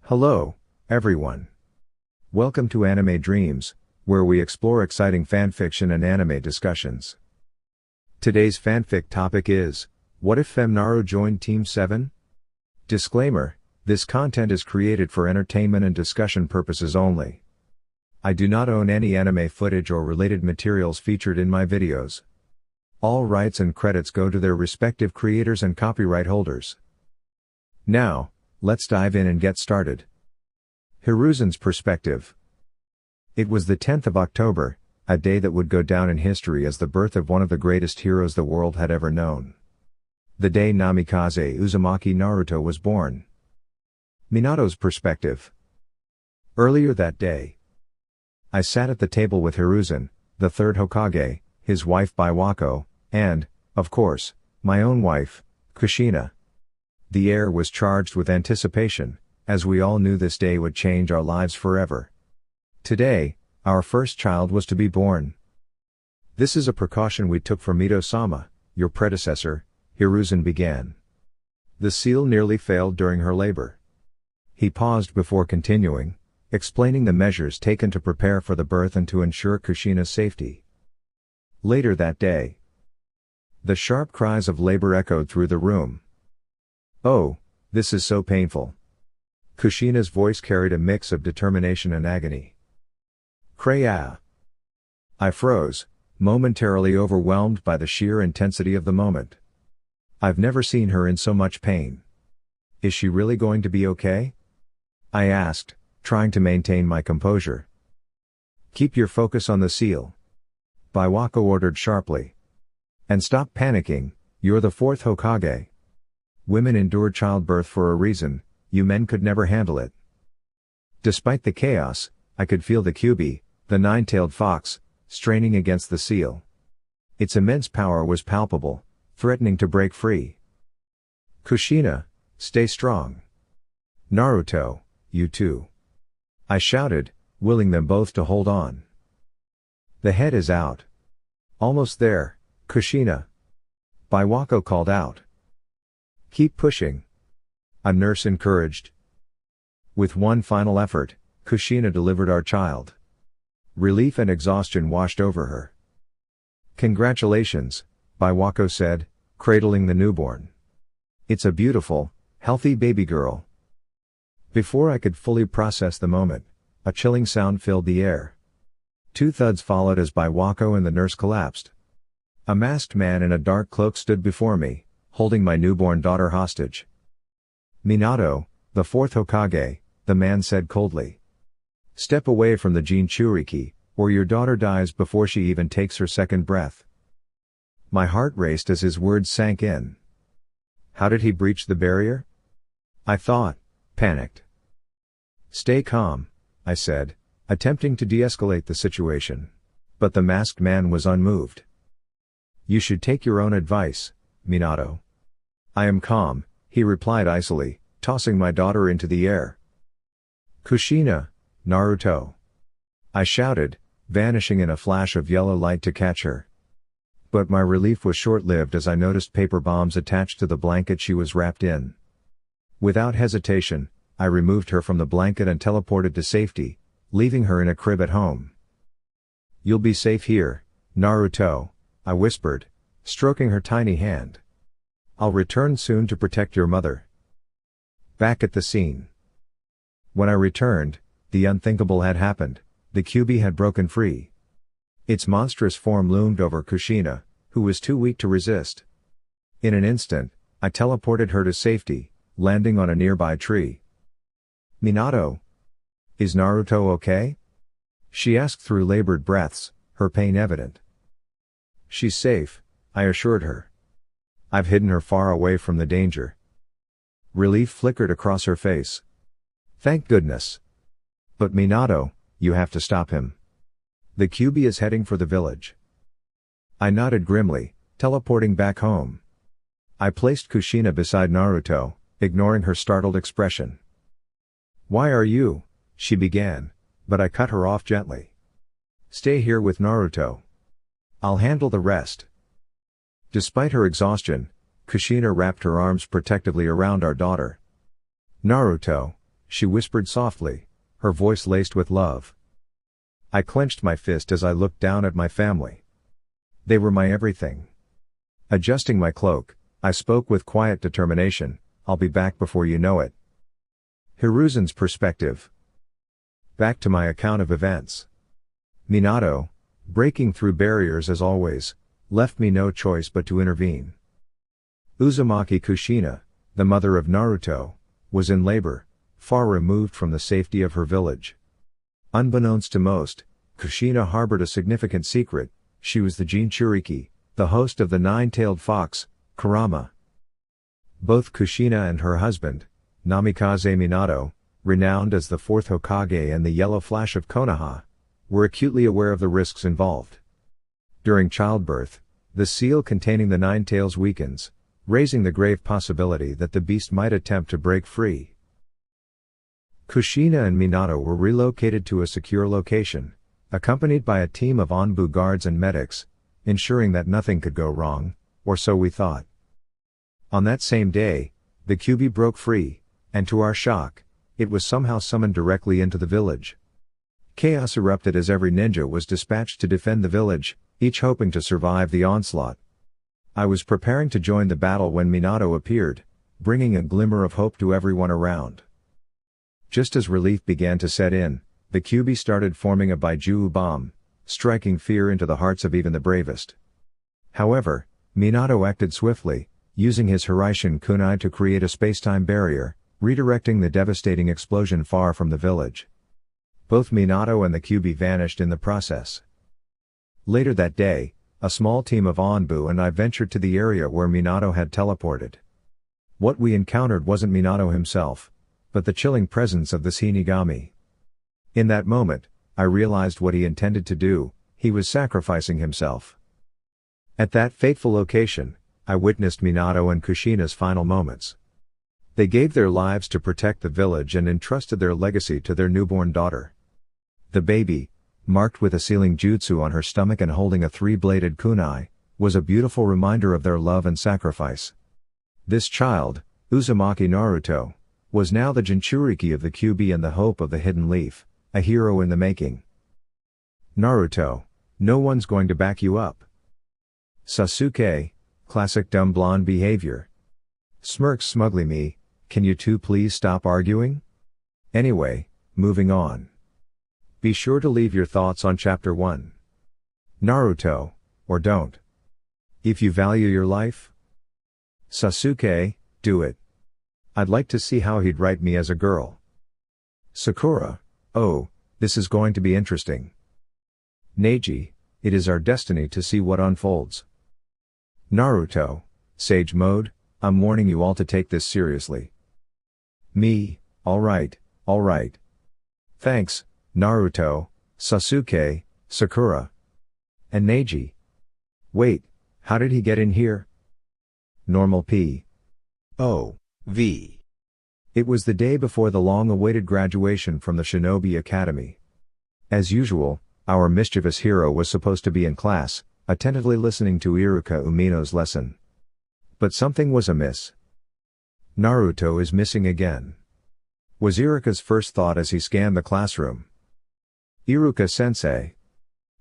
Hello, everyone. Welcome to Anime Dreams, where we explore exciting fanfiction and anime discussions. Today's fanfic topic is, what if FemNaru joined Team 7? Disclaimer, this content is created for entertainment and discussion purposes only. I do not own any anime footage or related materials featured in my videos. All rights and credits go to their respective creators and copyright holders. Now, let's dive in and get started. Hiruzen's perspective. It was the 10th of October, a day that would go down in history as the birth of one of the greatest heroes the world had ever known. The day Namikaze Uzumaki Naruto was born. Minato's perspective. Earlier that day, I sat at the table with Hiruzen, the third Hokage, his wife Biwako, and, of course, my own wife, Kushina. The air was charged with anticipation, as we all knew this day would change our lives forever. Today, our first child was to be born. This is a precaution we took for Mito-sama, your predecessor, Hiruzen began. The seal nearly failed during her labor. He paused before continuing, explaining the measures taken to prepare for the birth and to ensure Kushina's safety. Later that day, the sharp cries of labor echoed through the room. "Oh, this is so painful." Kushina's voice carried a mix of determination and agony. "Kreya." I froze, momentarily overwhelmed by the sheer intensity of the moment. I've never seen her in so much pain. "Is she really going to be okay?" I asked, trying to maintain my composure. "Keep your focus on the seal," Biwako ordered sharply. "And stop panicking, you're the fourth Hokage. Women endure childbirth for a reason, you men could never handle it." Despite the chaos, I could feel the Kyuubi, the nine-tailed fox, straining against the seal. Its immense power was palpable, threatening to break free. "Kushina, stay strong. Naruto, you too," I shouted, willing them both to hold on. "The head is out." "Almost there, Kushina," Biwako called out. "Keep pushing," a nurse encouraged. With one final effort, Kushina delivered our child. Relief and exhaustion washed over her. "Congratulations," Biwako said, cradling the newborn. "It's a beautiful, healthy baby girl." Before I could fully process the moment, a chilling sound filled the air. Two thuds followed as Biwako and the nurse collapsed. A masked man in a dark cloak stood before me, holding my newborn daughter hostage. "Minato, the fourth Hokage," the man said coldly. "Step away from the Jinchuriki, or your daughter dies before she even takes her second breath." My heart raced as his words sank in. How did he breach the barrier? I thought, panicked. "Stay calm," I said, attempting to de-escalate the situation. But the masked man was unmoved. "You should take your own advice, Minato." "I am calm," he replied icily, tossing my daughter into the air. "Kushina, Naruto," I shouted, vanishing in a flash of yellow light to catch her. But my relief was short-lived as I noticed paper bombs attached to the blanket she was wrapped in. Without hesitation, I removed her from the blanket and teleported to safety, leaving her in a crib at home. "You'll be safe here, Naruto," I whispered, stroking her tiny hand. "I'll return soon to protect your mother." Back at the scene. When I returned, the unthinkable had happened, the Kyuubi had broken free. Its monstrous form loomed over Kushina, who was too weak to resist. In an instant, I teleported her to safety, landing on a nearby tree. "Minato, is Naruto okay?" she asked through labored breaths, her pain evident. "She's safe," I assured her. "I've hidden her far away from the danger." Relief flickered across her face. "Thank goodness. But Minato, you have to stop him. The Kyuubi is heading for the village." I nodded grimly, teleporting back home. I placed Kushina beside Naruto, ignoring her startled expression. "Why are you?" she began, but I cut her off gently. "Stay here with Naruto. I'll handle the rest." Despite her exhaustion, Kushina wrapped her arms protectively around our daughter. "Naruto, she whispered softly, her voice laced with love. I clenched my fist as I looked down at my family. They were my everything. Adjusting my cloak, I spoke with quiet determination, I'll be back before you know it. Hiruzen's perspective. Back to my account of events. Minato, breaking through barriers as always, left me no choice but to intervene. Uzumaki Kushina, the mother of Naruto, was in labor, far removed from the safety of her village. Unbeknownst to most, Kushina harbored a significant secret: she was the Jinchuriki, the host of the nine-tailed fox, Kurama. Both Kushina and her husband, Namikaze Minato, renowned as the fourth Hokage and the Yellow Flash of Konoha, were acutely aware of the risks involved. During childbirth, the seal containing the nine tails weakens, raising the grave possibility that the beast might attempt to break free. Kushina and Minato were relocated to a secure location, accompanied by a team of Onbu guards and medics, ensuring that nothing could go wrong, or so we thought. On that same day, the Kyuubi broke free, and to our shock, it was somehow summoned directly into the village. Chaos erupted as every ninja was dispatched to defend the village, each hoping to survive the onslaught. I was preparing to join the battle when Minato appeared, bringing a glimmer of hope to everyone around. Just as relief began to set in, the Kyuubi started forming a Baiju bomb, striking fear into the hearts of even the bravest. However, Minato acted swiftly, using his Hiraishin kunai to create a spacetime barrier, redirecting the devastating explosion far from the village. Both Minato and the Kyuubi vanished in the process. Later that day, a small team of Onbu and I ventured to the area where Minato had teleported. What we encountered wasn't Minato himself, but the chilling presence of the Shinigami. In that moment, I realized what he intended to do: he was sacrificing himself. At that fateful location, I witnessed Minato and Kushina's final moments. They gave their lives to protect the village and entrusted their legacy to their newborn daughter. The baby, marked with a sealing jutsu on her stomach and holding a three-bladed kunai, was a beautiful reminder of their love and sacrifice. This child, Uzumaki Naruto, was now the Jinchuriki of the Kyuubi and the hope of the Hidden Leaf, a hero in the making. Naruto, no one's going to back you up. Sasuke, classic dumb blonde behavior. Smirks smugly me, can you two please stop arguing? Anyway, moving on. Be sure to leave your thoughts on Chapter 1. Naruto, or don't. If you value your life? Sasuke, do it. I'd like to see how he'd write me as a girl. Sakura, oh, this is going to be interesting. Neji, it is our destiny to see what unfolds. Naruto, Sage Mode, I'm warning you all to take this seriously. Me, alright. Thanks, Naruto, Sasuke, Sakura. And Neji. Wait, how did he get in here? Normal P. O. V. It was the day before the long-awaited graduation from the Shinobi Academy. As usual, our mischievous hero was supposed to be in class, attentively listening to Iruka Umino's lesson. But something was amiss. Naruto is missing again, was Iruka's first thought as he scanned the classroom. Iruka-sensei.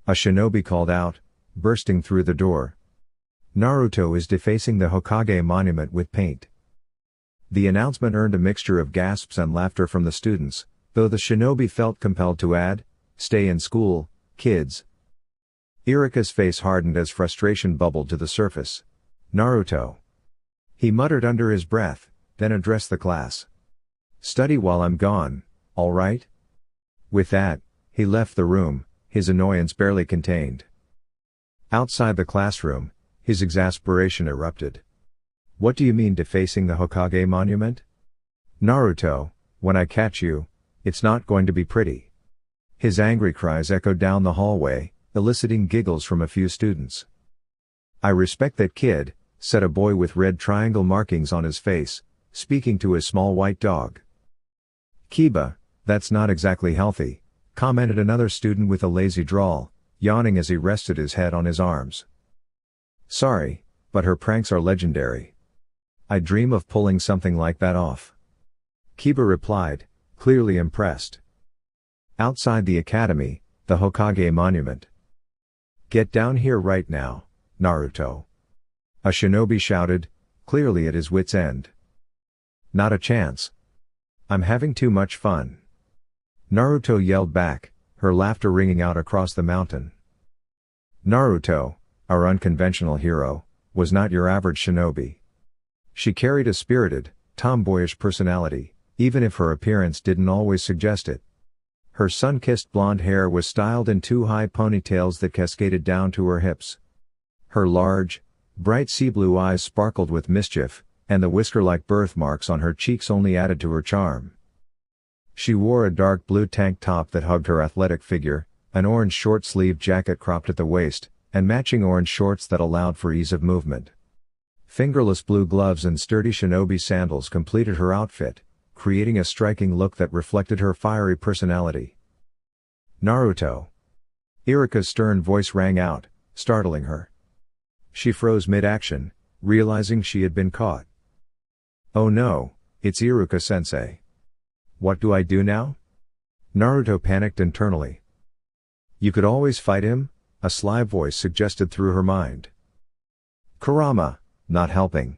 A shinobi called out, bursting through the door. Naruto is defacing the Hokage monument with paint. The announcement earned a mixture of gasps and laughter from the students, though the shinobi felt compelled to add, "Stay in school, kids." Iruka's face hardened as frustration bubbled to the surface. Naruto. He muttered under his breath, then addressed the class. "Study while I'm gone, all right?" With that, he left the room, his annoyance barely contained. Outside the classroom, his exasperation erupted. "What do you mean defacing the Hokage monument? Naruto, when I catch you, it's not going to be pretty." His angry cries echoed down the hallway, eliciting giggles from a few students. "I respect that kid," said a boy with red triangle markings on his face, speaking to his small white dog. "Kiba, that's not exactly healthy," commented another student with a lazy drawl, yawning as he rested his head on his arms. "Sorry, but her pranks are legendary. I dream of pulling something like that off." Kiba replied, clearly impressed. Outside the academy, the Hokage monument. "Get down here right now, Naruto." A shinobi shouted, clearly at his wit's end. "Not a chance. I'm having too much fun." Naruto yelled back, her laughter ringing out across the mountain. Naruto, our unconventional hero, was not your average shinobi. She carried a spirited, tomboyish personality, even if her appearance didn't always suggest it. Her sun-kissed blonde hair was styled in two high ponytails that cascaded down to her hips. Her large, bright sea-blue eyes sparkled with mischief, and the whisker-like birthmarks on her cheeks only added to her charm. She wore a dark blue tank top that hugged her athletic figure, an orange short-sleeved jacket cropped at the waist, and matching orange shorts that allowed for ease of movement. Fingerless blue gloves and sturdy shinobi sandals completed her outfit, creating a striking look that reflected her fiery personality. "Naruto." Iruka's stern voice rang out, startling her. She froze mid-action, realizing she had been caught. "Oh no, it's Iruka-sensei. What do I do now?" Naruto panicked internally. "You could always fight him," a sly voice suggested through her mind. Kurama, not helping.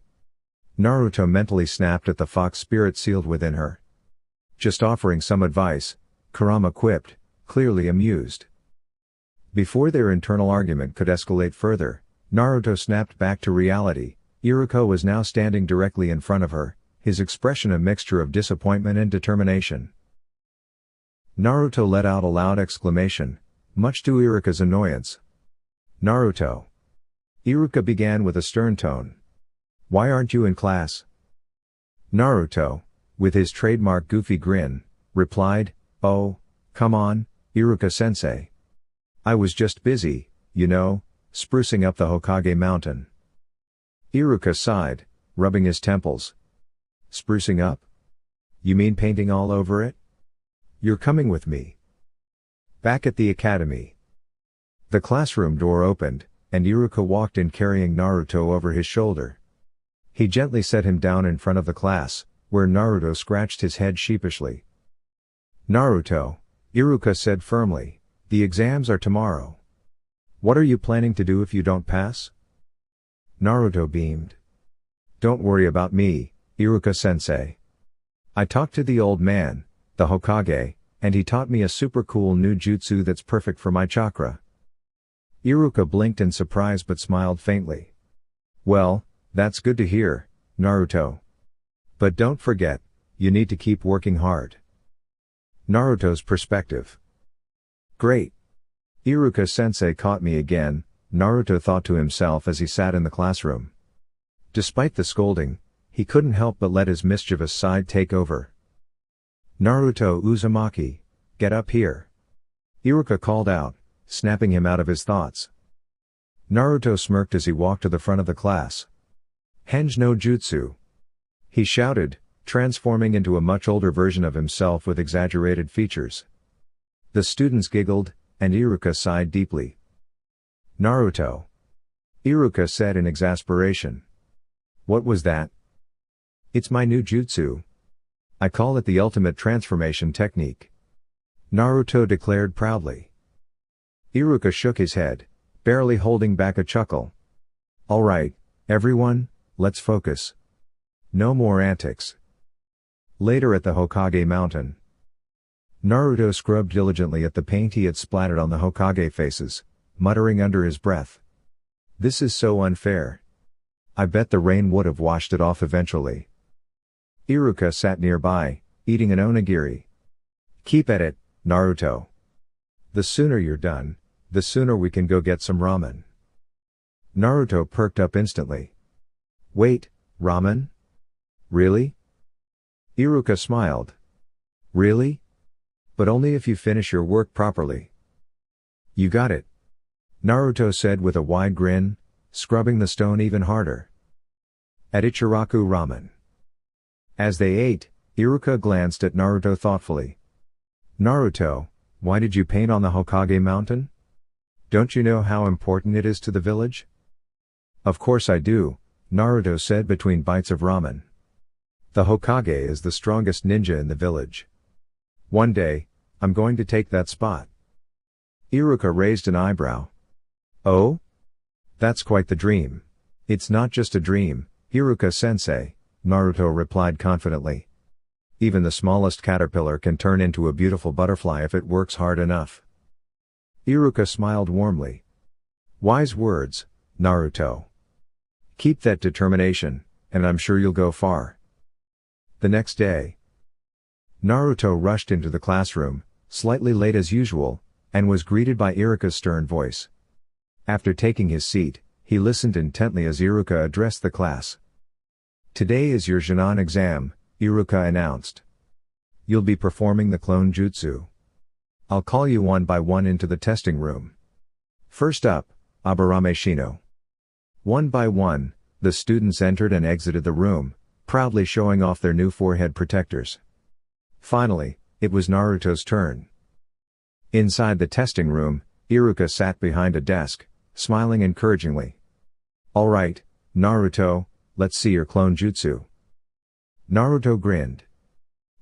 Naruto mentally snapped at the fox spirit sealed within her. "Just offering some advice," Kurama quipped, clearly amused. Before their internal argument could escalate further, Naruto snapped back to reality. Iruka was now standing directly in front of her, his expression a mixture of disappointment and determination. Naruto let out a loud exclamation, much to Iruka's annoyance. "Naruto." Iruka began with a stern tone. "Why aren't you in class?" Naruto, with his trademark goofy grin, replied, "Oh, come on, Iruka-sensei. I was just busy, sprucing up the Hokage mountain." Iruka sighed, rubbing his temples. "Sprucing up? You mean painting all over it? You're coming with me." Back at the academy. The classroom door opened, and Iruka walked in carrying Naruto over his shoulder. He gently set him down in front of the class, where Naruto scratched his head sheepishly. "Naruto," Iruka said firmly, "the exams are tomorrow. What are you planning to do if you don't pass?" Naruto beamed. "Don't worry about me, Iruka-sensei. I talked to the old man, the Hokage, and he taught me a super cool new jutsu that's perfect for my chakra." Iruka blinked in surprise but smiled faintly. "Well, that's good to hear, Naruto. But don't forget, you need to keep working hard." Naruto's perspective. "Great. Iruka-sensei caught me again," Naruto thought to himself as he sat in the classroom. Despite the scolding, he couldn't help but let his mischievous side take over. "Naruto Uzumaki, get up here." Iruka called out, snapping him out of his thoughts. Naruto smirked as he walked to the front of the class. "Henge no Jutsu," he shouted, transforming into a much older version of himself with exaggerated features. The students giggled, and Iruka sighed deeply. "Naruto," Iruka said in exasperation. "What was that?" "It's my new jutsu. I call it the ultimate transformation technique," Naruto declared proudly. Iruka shook his head, barely holding back a chuckle. "All right, everyone, let's focus. No more antics." Later at the Hokage mountain. Naruto scrubbed diligently at the paint he had splattered on the Hokage faces, muttering under his breath. "This is so unfair. I bet the rain would have washed it off eventually." Iruka sat nearby, eating an onigiri. "Keep at it, Naruto. The sooner you're done, the sooner we can go get some ramen." Naruto perked up instantly. "Wait, ramen? Really?" Iruka smiled. "Really? But only if you finish your work properly." "You got it," Naruto said with a wide grin, scrubbing the stone even harder. At Ichiraku Ramen. As they ate, Iruka glanced at Naruto thoughtfully. "Naruto, why did you paint on the Hokage mountain? Don't you know how important it is to the village?" "Of course I do," Naruto said between bites of ramen. "The Hokage is the strongest ninja in the village. One day, I'm going to take that spot. Iruka raised an eyebrow. Oh? That's quite the dream. It's not just a dream, Iruka-sensei, Naruto replied confidently. Even the smallest caterpillar can turn into a beautiful butterfly if it works hard enough. Iruka smiled warmly. Wise words, Naruto. Keep that determination, and I'm sure you'll go far. The next day, Naruto rushed into the classroom, slightly late as usual, and was greeted by Iruka's stern voice. After taking his seat, he listened intently as Iruka addressed the class. Today is your Jinan exam, Iruka announced. You'll be performing the clone jutsu. I'll call you one by one into the testing room. First up, Aburame Shino. One by one, the students entered and exited the room, proudly showing off their new forehead protectors. Finally, it was Naruto's turn. Inside the testing room, Iruka sat behind a desk, smiling encouragingly. All right, Naruto, let's see your clone jutsu. Naruto grinned.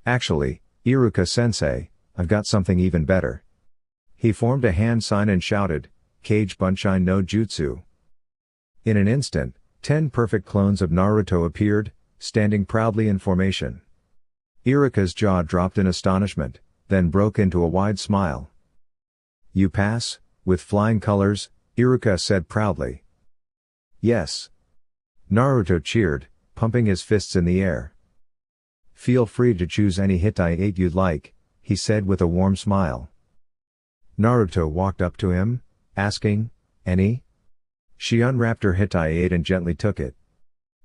Actually, Iruka-sensei, I've got something even better. He formed a hand sign and shouted, Kage Bunshin no Jutsu. In an instant, 10 perfect clones of Naruto appeared, standing proudly in formation. Iruka's jaw dropped in astonishment, then broke into a wide smile. You pass, with flying colors, Iruka said proudly. Yes. Naruto cheered, pumping his fists in the air. Feel free to choose any Hitai 8 you'd like, he said with a warm smile. Naruto walked up to him, asking, any? She unwrapped her Hitai 8 and gently took it.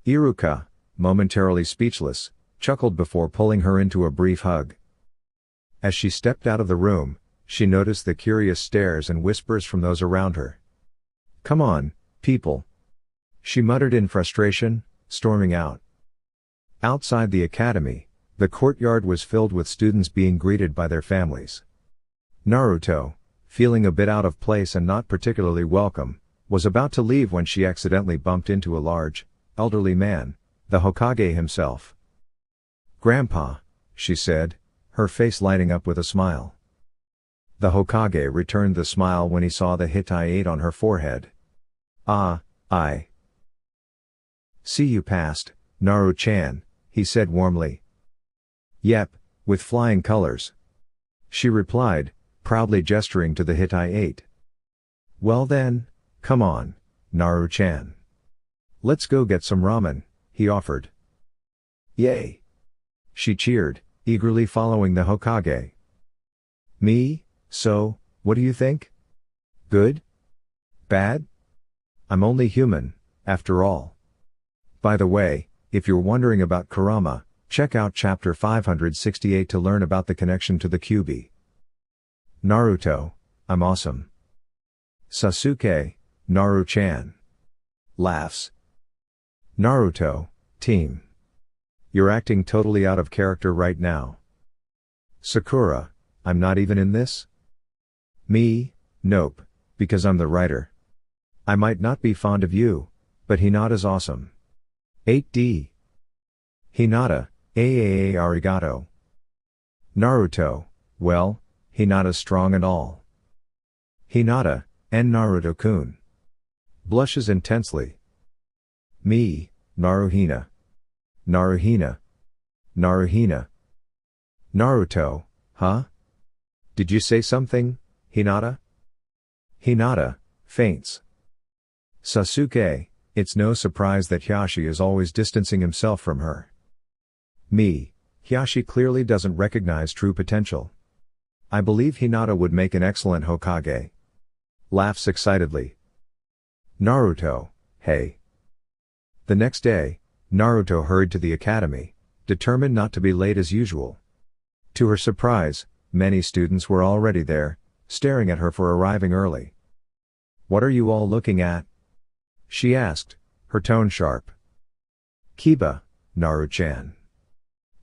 Iruka, momentarily speechless, chuckled before pulling her into a brief hug. As she stepped out of the room, she noticed the curious stares and whispers from those around her. Come on, people. She muttered in frustration, storming out. Outside the academy, the courtyard was filled with students being greeted by their families. Naruto, feeling a bit out of place and not particularly welcome, was about to leave when she accidentally bumped into a large, elderly man, the Hokage himself. Grandpa, she said, her face lighting up with a smile. The Hokage returned the smile when he saw the Hitai 8 on her forehead. Ah, I see you passed, Naru-chan, he said warmly. Yep, with flying colors. She replied, proudly gesturing to the Hitai 8. Well then, come on, Naru-chan. Let's go get some ramen, he offered. Yay! She cheered, eagerly following the Hokage. Me? So, what do you think? Good? Bad? I'm only human, after all. By the way, if you're wondering about Kurama, check out chapter 568 to learn about the connection to the Kyuubi. Naruto, I'm awesome. Sasuke, Naru-chan. Laughs. Naruto, team. You're acting totally out of character right now. Sakura, I'm not even in this? Me, nope, because I'm the writer. I might not be fond of you, but Hinata's awesome. 8D. Hinata, arigato. Naruto, well, Hinata's strong and all. Hinata, and Naruto-kun. Blushes intensely. Me, Naruhina. Naruhina. Naruhina. Naruto, huh? Did you say something, Hinata? Hinata, faints. Sasuke, it's no surprise that Hiashi is always distancing himself from her. Me, Hiashi clearly doesn't recognize true potential. I believe Hinata would make an excellent Hokage. Laughs excitedly. Naruto, hey. The next day, Naruto hurried to the academy, determined not to be late as usual. To her surprise, many students were already there, staring at her for arriving early. What are you all looking at? She asked, her tone sharp. Kiba, Naru-chan.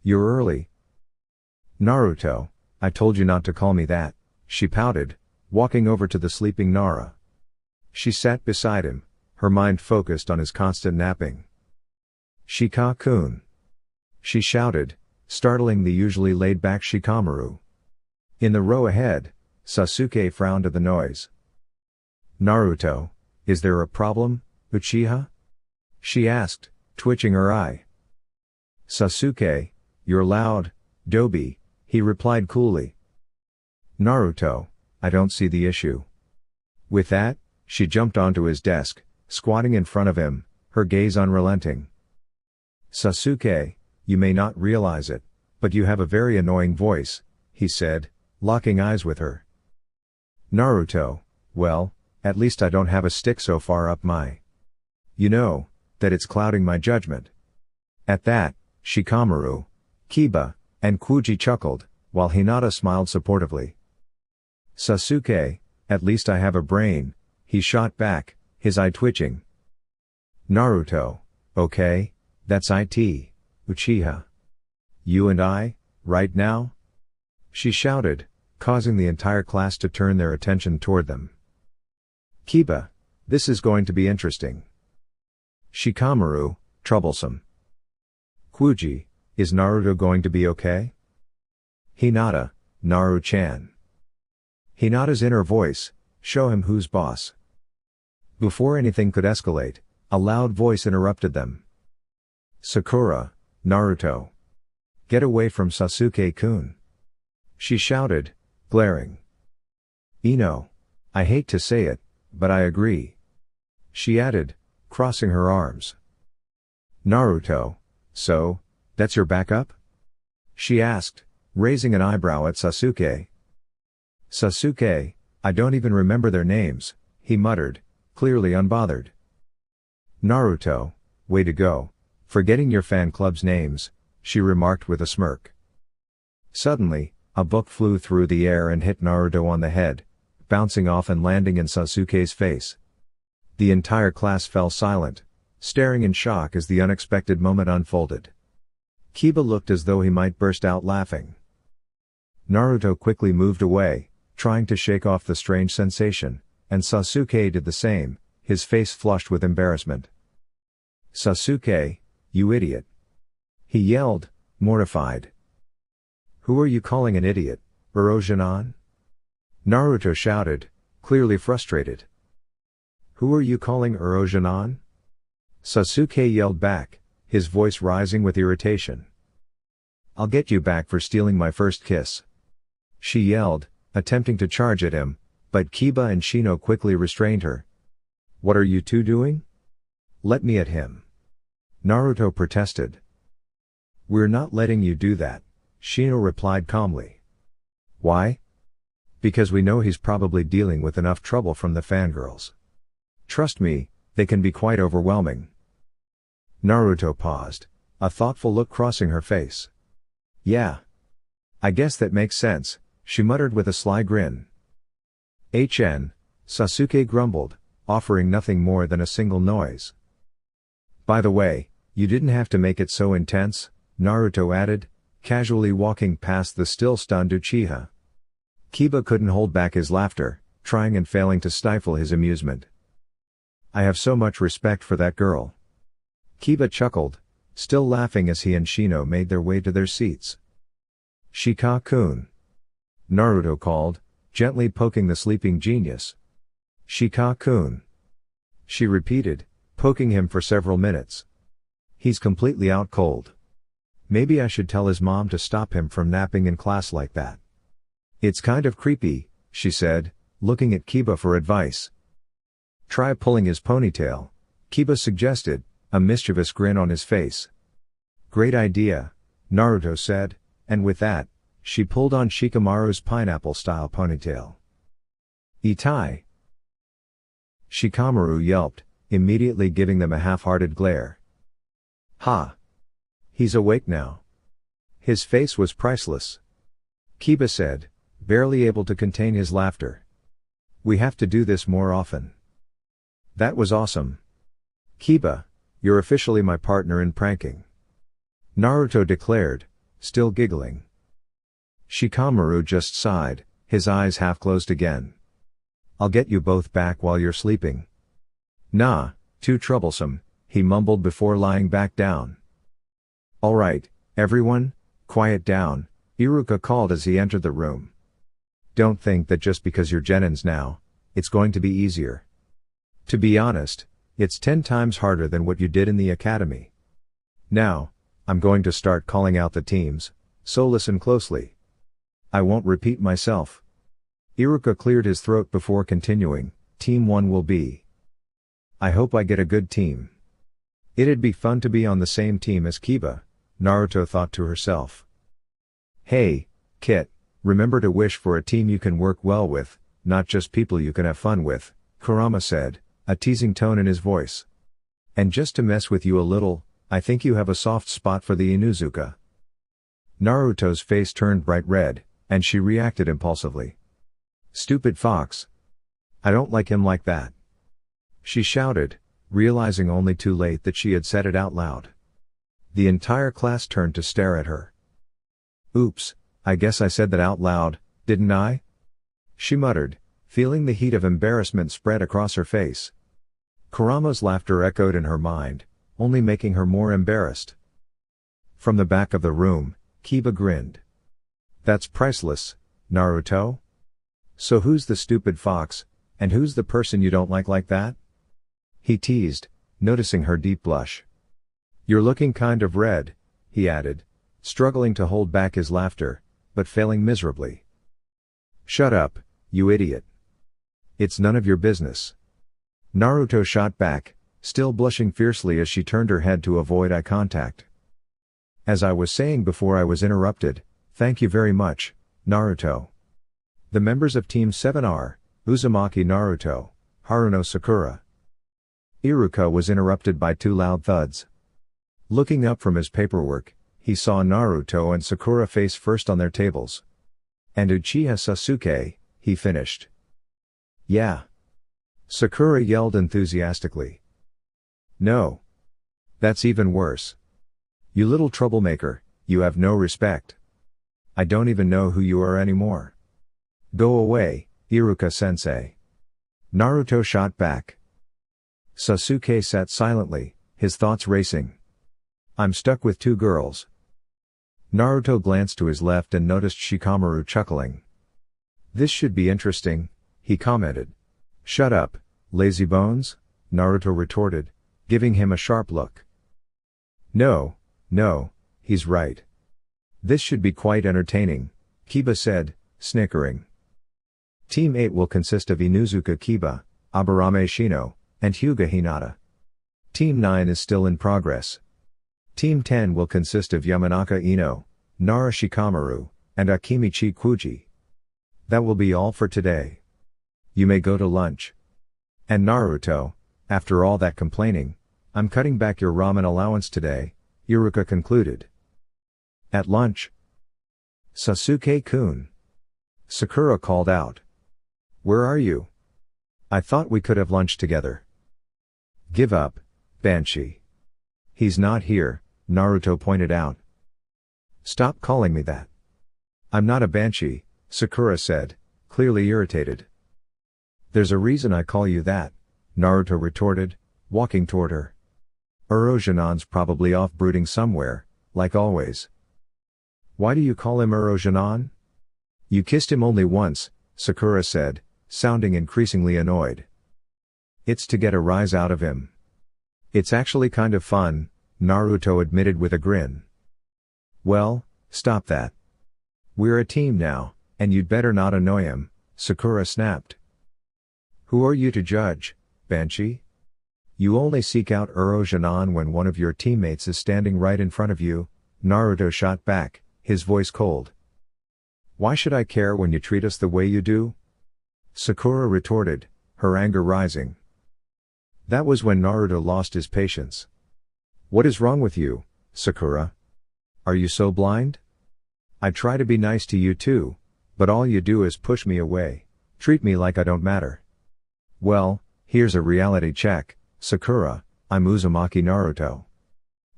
You're early. Naruto, I told you not to call me that, she pouted, walking over to the sleeping Nara. She sat beside him, her mind focused on his constant napping. Shika-kun. She shouted, startling the usually laid-back Shikamaru. In the row ahead, Sasuke frowned at the noise. Naruto, is there a problem, Uchiha? She asked, twitching her eye. Sasuke, you're loud, Dobi, he replied coolly. Naruto, I don't see the issue. With that, she jumped onto his desk, squatting in front of him, her gaze unrelenting. Sasuke, you may not realize it, but you have a very annoying voice, he said, locking eyes with her. Naruto, well, at least I don't have a stick so far up my. You know, that it's clouding my judgment. At that, Shikamaru, Kiba, and Kuji chuckled, while Hinata smiled supportively. Sasuke, at least I have a brain, he shot back, his eye twitching. Naruto, okay, that's it, Uchiha. You and I, right now? She shouted, causing the entire class to turn their attention toward them. Kiba, this is going to be interesting. Shikamaru, troublesome. Kuji, is Naruto going to be okay? Hinata, Naru-chan. Hinata's inner voice, show him who's boss. Before anything could escalate, a loud voice interrupted them. Sakura, Naruto. Get away from Sasuke-kun. She shouted, glaring. Ino. I hate to say it, but I agree. She added, crossing her arms. Naruto, so, that's your backup? She asked, raising an eyebrow at Sasuke. Sasuke, I don't even remember their names, he muttered, clearly unbothered. Naruto, way to go, forgetting your fan club's names, she remarked with a smirk. Suddenly, a book flew through the air and hit Naruto on the head, bouncing off and landing in Sasuke's face. The entire class fell silent, staring in shock as the unexpected moment unfolded. Kiba looked as though he might burst out laughing. Naruto quickly moved away, trying to shake off the strange sensation, and Sasuke did the same, his face flushed with embarrassment. Sasuke, you idiot! He yelled, mortified. Who are you calling an idiot, Orochimaru? Naruto shouted, clearly frustrated. Who are you calling Orochimaru? Sasuke yelled back, his voice rising with irritation. I'll get you back for stealing my first kiss. She yelled, attempting to charge at him, but Kiba and Shino quickly restrained her. What are you two doing? Let me at him. Naruto protested. We're not letting you do that, Shino replied calmly. Why? Because we know he's probably dealing with enough trouble from the fangirls. Trust me, they can be quite overwhelming. Naruto paused, a thoughtful look crossing her face. Yeah. I guess that makes sense, she muttered with a sly grin. Sasuke grumbled, offering nothing more than a single noise. By the way, you didn't have to make it so intense, Naruto added, casually walking past the still stunned Uchiha. Kiba couldn't hold back his laughter, trying and failing to stifle his amusement. I have so much respect for that girl. Kiba chuckled, still laughing as he and Shino made their way to their seats. Shika-kun. Naruto called, gently poking the sleeping genius. Shika-kun. She repeated, poking him for several minutes. He's completely out cold. Maybe I should tell his mom to stop him from napping in class like that. It's kind of creepy, she said, looking at Kiba for advice. Try pulling his ponytail, Kiba suggested, a mischievous grin on his face. Great idea, Naruto said, and with that, she pulled on Shikamaru's pineapple-style ponytail. Itai! Shikamaru yelped, immediately giving them a half-hearted glare. Ha! He's awake now. His face was priceless. Kiba said, barely able to contain his laughter. We have to do this more often. That was awesome. Kiba, you're officially my partner in pranking. Naruto declared, still giggling. Shikamaru just sighed, his eyes half closed again. I'll get you both back while you're sleeping. Nah, too troublesome, he mumbled before lying back down. All right, everyone, quiet down, Iruka called as he entered the room. Don't think that just because you're Genins now, it's going to be easier. To be honest, it's 10 times harder than what you did in the academy. Now, I'm going to start calling out the teams, so listen closely. I won't repeat myself. Iruka cleared his throat before continuing. Team 1 will be. I hope I get a good team. It'd be fun to be on the same team as Kiba, Naruto thought to herself. Hey, Kit, remember to wish for a team you can work well with, not just people you can have fun with, Kurama said, a teasing tone in his voice. And just to mess with you a little, I think you have a soft spot for the Inuzuka. Naruto's face turned bright red, and she reacted impulsively. Stupid fox. I don't like him like that. She shouted, realizing only too late that she had said it out loud. The entire class turned to stare at her. Oops, I guess I said that out loud, didn't I? She muttered, feeling the heat of embarrassment spread across her face. Kurama's laughter echoed in her mind, only making her more embarrassed. From the back of the room, Kiba grinned. That's priceless, Naruto? So who's the stupid fox, and who's the person you don't like that? He teased, noticing her deep blush. You're looking kind of red, he added, struggling to hold back his laughter, but failing miserably. Shut up, you idiot. It's none of your business. Naruto shot back, still blushing fiercely as she turned her head to avoid eye contact. As I was saying before I was interrupted, thank you very much, Naruto. The members of Team 7 are, Uzumaki Naruto, Haruno Sakura. Iruka was interrupted by 2 loud thuds. Looking up from his paperwork, he saw Naruto and Sakura face first on their tables. And Uchiha Sasuke, he finished. Yeah. Sakura yelled enthusiastically. No. That's even worse. You little troublemaker, you have no respect. I don't even know who you are anymore. Go away, Iruka-sensei. Naruto shot back. Sasuke sat silently, his thoughts racing. I'm stuck with 2 girls. Naruto glanced to his left and noticed Shikamaru chuckling. This should be interesting, he commented. Shut up, lazy bones, Naruto retorted, giving him a sharp look. No, he's right. This should be quite entertaining, Kiba said, snickering. Team 8 will consist of Inuzuka Kiba, Aburame Shino, and Hyuga Hinata. Team 9 is still in progress. Team 10 will consist of Yamanaka Ino, Nara Shikamaru, and Akimichi Kuji. That will be all for today. You may go to lunch. And Naruto, after all that complaining, I'm cutting back your ramen allowance today, Iruka concluded. At lunch? Sasuke-kun. Sakura called out. Where are you? I thought we could have lunch together. Give up, Banshee. He's not here, Naruto pointed out. Stop calling me that. I'm not a Banshee, Sakura said, clearly irritated. There's a reason I call you that, Naruto retorted, walking toward her. Urojanon's probably off brooding somewhere, like always. Why do you call him Urojanon? You kissed him only once, Sakura said, sounding increasingly annoyed. It's to get a rise out of him. It's actually kind of fun, Naruto admitted with a grin. Well, stop that. We're a team now, and you'd better not annoy him, Sakura snapped. Who are you to judge, Banshee? You only seek out Urojanon when one of your teammates is standing right in front of you, Naruto shot back, his voice cold. Why should I care when you treat us the way you do? Sakura retorted, her anger rising. That was when Naruto lost his patience. What is wrong with you, Sakura? Are you so blind? I try to be nice to you too, but all you do is push me away, treat me like I don't matter. Well, here's a reality check, Sakura, I'm Uzumaki Naruto.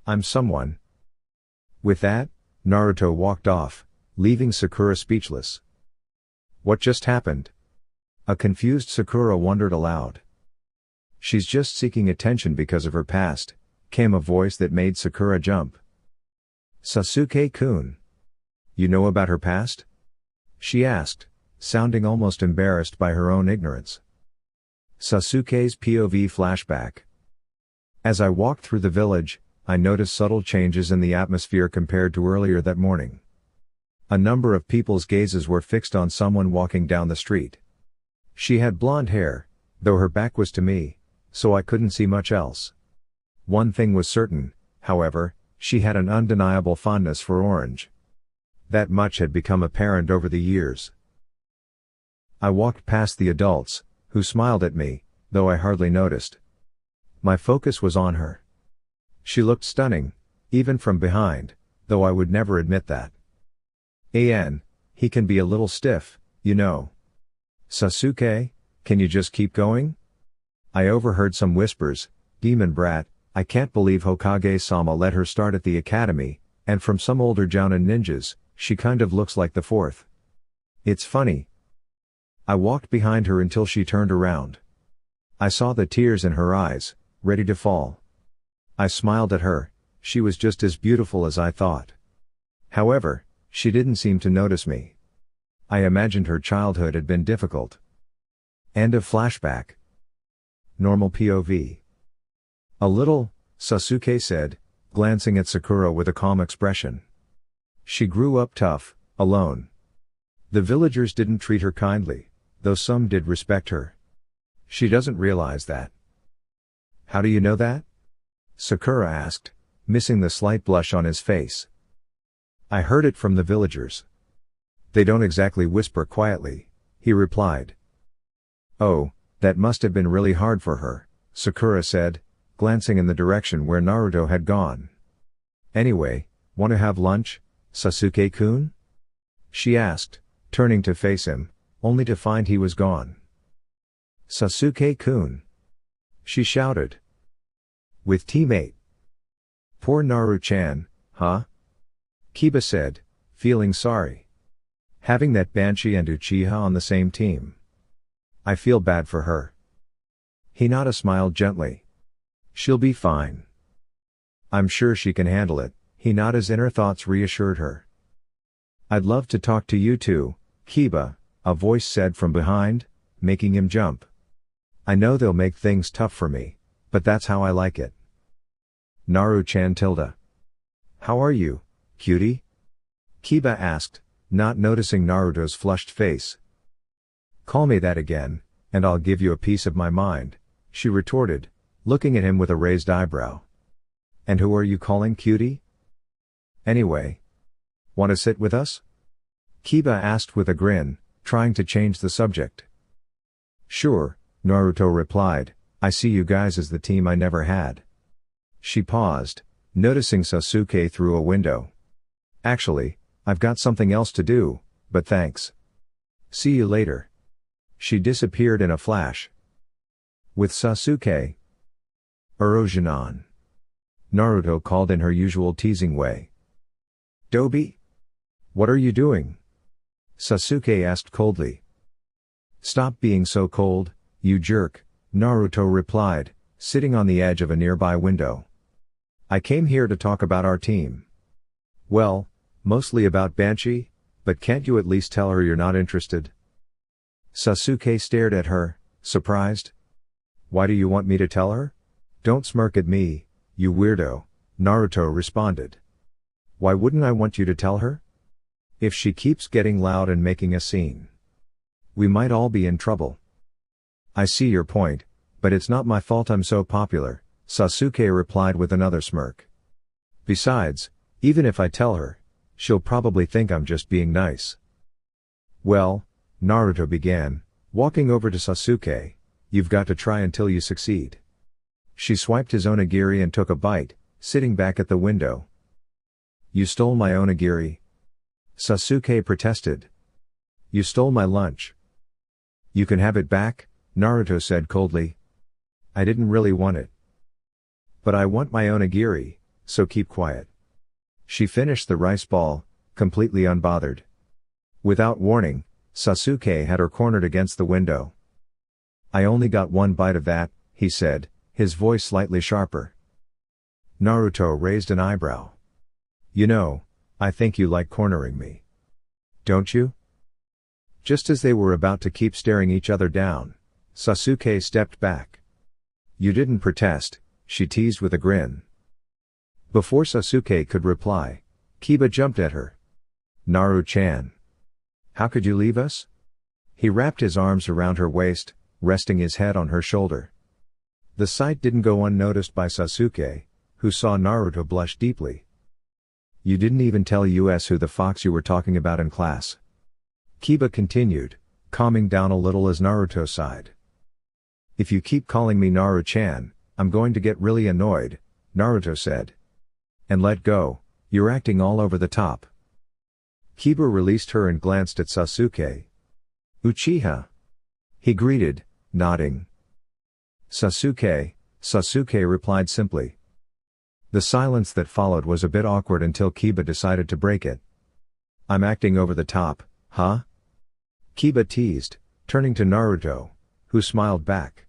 I'm someone. With that, Naruto walked off, leaving Sakura speechless. What just happened? A confused Sakura wondered aloud. She's just seeking attention because of her past, came a voice that made Sakura jump. Sasuke-kun. You know about her past? She asked, sounding almost embarrassed by her own ignorance. Sasuke's POV flashback. As I walked through the village, I noticed subtle changes in the atmosphere compared to earlier that morning. A number of people's gazes were fixed on someone walking down the street. She had blonde hair, though her back was to me, so I couldn't see much else. One thing was certain, however, she had an undeniable fondness for orange. That much had become apparent over the years. I walked past the adults, who smiled at me, though I hardly noticed. My focus was on her. She looked stunning, even from behind, though I would never admit that. He can be a little stiff, you know. Sasuke, can you just keep going? I overheard some whispers. Demon brat, I can't believe Hokage-sama let her start at the academy, and from some older Jounin ninjas, she kind of looks like the fourth. It's funny. I walked behind her until she turned around. I saw the tears in her eyes, ready to fall. I smiled at her. She was just as beautiful as I thought. However, she didn't seem to notice me. I imagined her childhood had been difficult. End of flashback. Normal POV. A little, Sasuke said, glancing at Sakura with a calm expression. She grew up tough, alone. The villagers didn't treat her kindly, though some did respect her. She doesn't realize that. How do you know that? Sakura asked, missing the slight blush on his face. I heard it from the villagers. They don't exactly whisper quietly, he replied. Oh, that must have been really hard for her, Sakura said, glancing in the direction where Naruto had gone. Anyway, want to have lunch, Sasuke-kun? She asked, turning to face him, only to find he was gone. Sasuke-kun! She shouted. With teammate. Poor Naru-chan, huh? Kiba said, feeling sorry. Having that Banshee and Uchiha on the same team. I feel bad for her. Hinata smiled gently. She'll be fine. I'm sure she can handle it, Hinata's inner thoughts reassured her. I'd love to talk to you too, Kiba, a voice said from behind, making him jump. I know they'll make things tough for me, but that's how I like it. Naru-chan tilde. How are you, cutie? Kiba asked, not noticing Naruto's flushed face. Call me that again, and I'll give you a piece of my mind, she retorted, looking at him with a raised eyebrow. And who are you calling cutie? Anyway. Want to sit with us? Kiba asked with a grin, trying to change the subject. Sure, Naruto replied, I see you guys as the team I never had. She paused, noticing Sasuke through a window. Actually, I've got something else to do, but thanks. See you later. She disappeared in a flash. With Sasuke. Urogenon. Naruto called in her usual teasing way. Dobi? What are you doing? Sasuke asked coldly. Stop being so cold, you jerk, Naruto replied, sitting on the edge of a nearby window. I came here to talk about our team. Well, mostly about Banshee, but can't you at least tell her you're not interested? Sasuke stared at her, surprised. Why do you want me to tell her? Don't smirk at me, you weirdo, Naruto responded. Why wouldn't I want you to tell her? If she keeps getting loud and making a scene, we might all be in trouble. I see your point, but it's not my fault I'm so popular, Sasuke replied with another smirk. Besides, even if I tell her, she'll probably think I'm just being nice. Well, Naruto began, walking over to Sasuke, you've got to try until you succeed. She swiped his onigiri and took a bite, sitting back at the window. You stole my onigiri? Sasuke protested. You stole my lunch. You can have it back, Naruto said coldly. I didn't really want it. But I want my onigiri, so keep quiet. She finished the rice ball, completely unbothered. Without warning, Sasuke had her cornered against the window. I only got one bite of that, he said, his voice slightly sharper. Naruto raised an eyebrow. You know, I think you like cornering me. Don't you? Just as they were about to keep staring each other down, Sasuke stepped back. "You didn't protest," she teased with a grin. Before Sasuke could reply, Kiba jumped at her. "Naru-chan. How could you leave us?" He wrapped his arms around her waist, resting his head on her shoulder. The sight didn't go unnoticed by Sasuke, who saw Naruto blush deeply. "You didn't even tell us who the fox you were talking about in class," Kiba continued, calming down a little as Naruto sighed. "If you keep calling me Naru-chan, I'm going to get really annoyed," Naruto said. "And let go, you're acting all over the top." Kiba released her and glanced at Sasuke. "Uchiha," he greeted, nodding. "Sasuke," Sasuke replied simply. The silence that followed was a bit awkward until Kiba decided to break it. "I'm acting over the top, huh?" Kiba teased, turning to Naruto, who smiled back.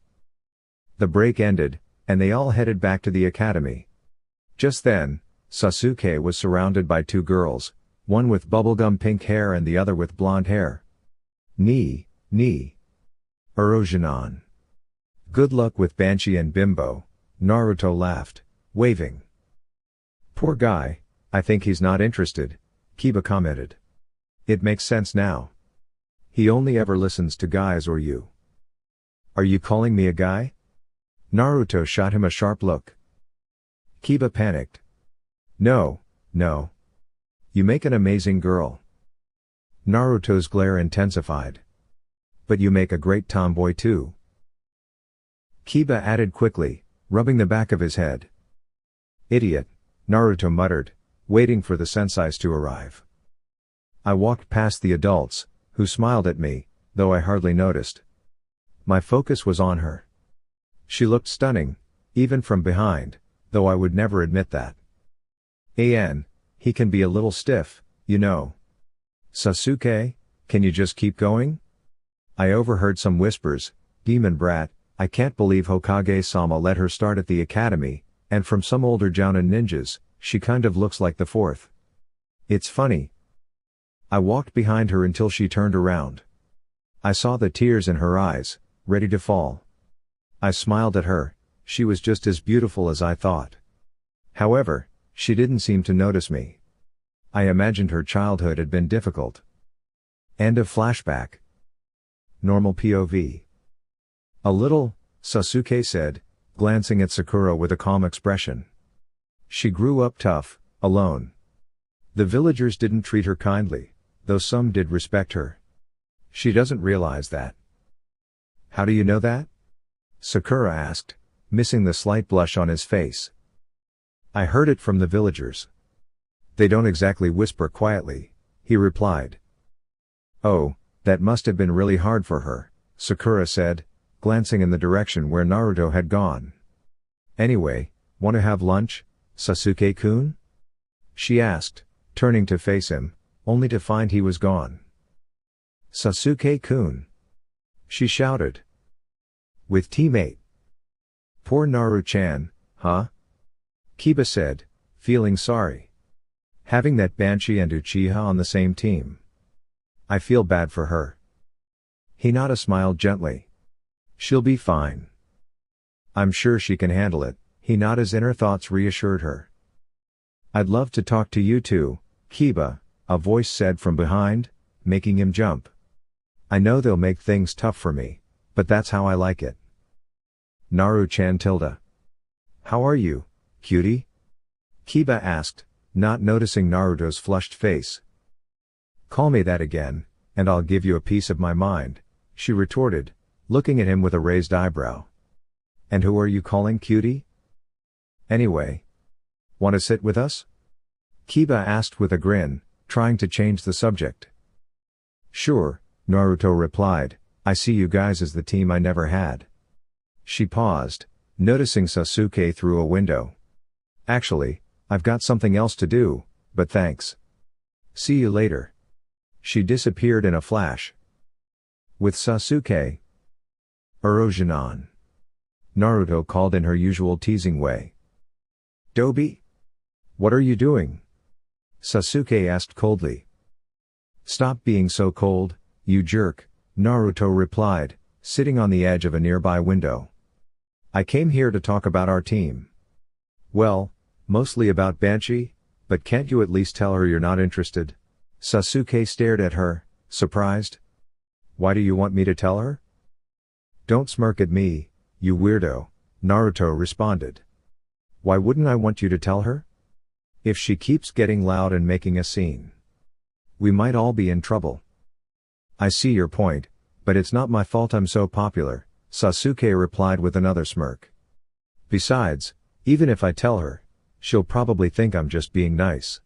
The break ended, and they all headed back to the academy. Just then, Sasuke was surrounded by two girls, one with bubblegum pink hair and the other with blonde hair. Ni Erosionon. "Good luck with Banshee and Bimbo," Naruto laughed, waving. "Poor guy, I think he's not interested," Kiba commented. "It makes sense now. He only ever listens to guys or you." "Are you calling me a guy?" Naruto shot him a sharp look. Kiba panicked. No. You make an amazing girl." Naruto's glare intensified. "But you make a great tomboy too," Kiba added quickly, rubbing the back of his head. "Idiot," Naruto muttered, waiting for the senseis to arrive. I walked past the adults, who smiled at me, though I hardly noticed. My focus was on her. She looked stunning, even from behind, though I would never admit that. He can be a little stiff, you know." "Sasuke, can you just keep going?" I overheard some whispers. "Demon brat, I can't believe Hokage-sama let her start at the academy, and from some older Jounin ninjas, she kind of looks like the fourth. It's funny." I walked behind her until she turned around. I saw the tears in her eyes, ready to fall. I smiled at her. She was just as beautiful as I thought. However, she didn't seem to notice me. I imagined her childhood had been difficult. End of flashback. Normal POV. "A little," Sasuke said, glancing at Sakura with a calm expression. "She grew up tough, alone. The villagers didn't treat her kindly, though some did respect her. She doesn't realize that." "How do you know that?" Sakura asked, missing the slight blush on his face. "I heard it from the villagers. They don't exactly whisper quietly," he replied. "Oh, that must have been really hard for her," Sakura said, glancing in the direction where Naruto had gone. "Anyway, want to have lunch, Sasuke-kun?" she asked, turning to face him, only to find he was gone. "Sasuke-kun!" she shouted. "With teammate." "Poor Naru-chan, huh?" Kiba said, feeling sorry. "Having that Banshee and Uchiha on the same team. I feel bad for her." Hinata smiled gently. "She'll be fine. I'm sure she can handle it," Hinata's inner thoughts reassured her. "I'd love to talk to you too, Kiba," a voice said from behind, making him jump. "I know they'll make things tough for me, but that's how I like it." "Naru-chan tilde. How are you, cutie?" Kiba asked, not noticing Naruto's flushed face. "Call me that again, and I'll give you a piece of my mind," she retorted, looking at him with a raised eyebrow. "And who are you calling cutie? Anyway, want to sit with us?" Kiba asked with a grin, trying to change the subject. "Sure," Naruto replied, "I see you guys as the team I never had." She paused, noticing Sasuke through a window. "Actually, I've got something else to do, but thanks. See you later." She disappeared in a flash. "With Sasuke?" "Erosionon," Naruto called in her usual teasing way. "Dobi? What are you doing?" Sasuke asked coldly. "Stop being so cold, You jerk, Naruto replied, sitting on the edge of a nearby window. I came here to talk about our team. Well, mostly about Banshee, but can't you at least tell her you're not interested? Sasuke stared at her, surprised. Why do you want me to tell her? Don't smirk at me, you weirdo, Naruto responded. Why wouldn't I want you to tell her? If she keeps getting loud and making a scene, we might all be in trouble. I see your point, but it's not my fault I'm so popular, Sasuke replied with another smirk. Besides, even if I tell her, she'll probably think I'm just being nice.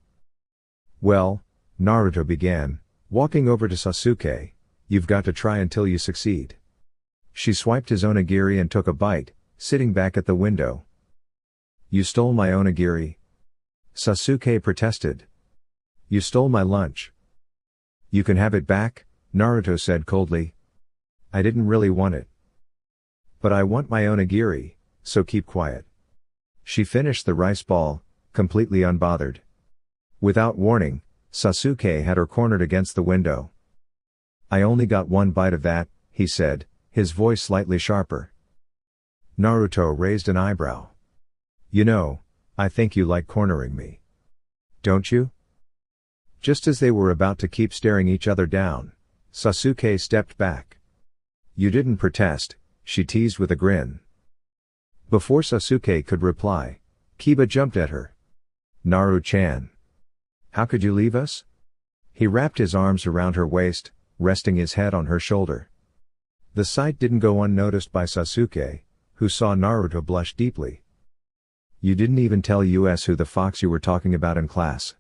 Well, Naruto began, walking over to Sasuke, you've got to try until you succeed. She swiped his onigiri and took a bite, sitting back at the window. You stole my onigiri? Sasuke protested. You stole my lunch. You can have it back, Naruto said coldly. I didn't really want it. But I want my onigiri, so keep quiet. She finished the rice ball, completely unbothered. Without warning, Sasuke had her cornered against the window. I only got one bite of that, he said, his voice slightly sharper. Naruto raised an eyebrow. You know, I think you like cornering me. Don't you? Just as they were about to keep staring each other down, Sasuke stepped back. You didn't protest, she teased with a grin. Before Sasuke could reply, Kiba jumped at her. Naru-chan. How could you leave us? He wrapped his arms around her waist, resting his head on her shoulder. The sight didn't go unnoticed by Sasuke, who saw Naruto blush deeply. You didn't even tell us who the fox you were talking about in class.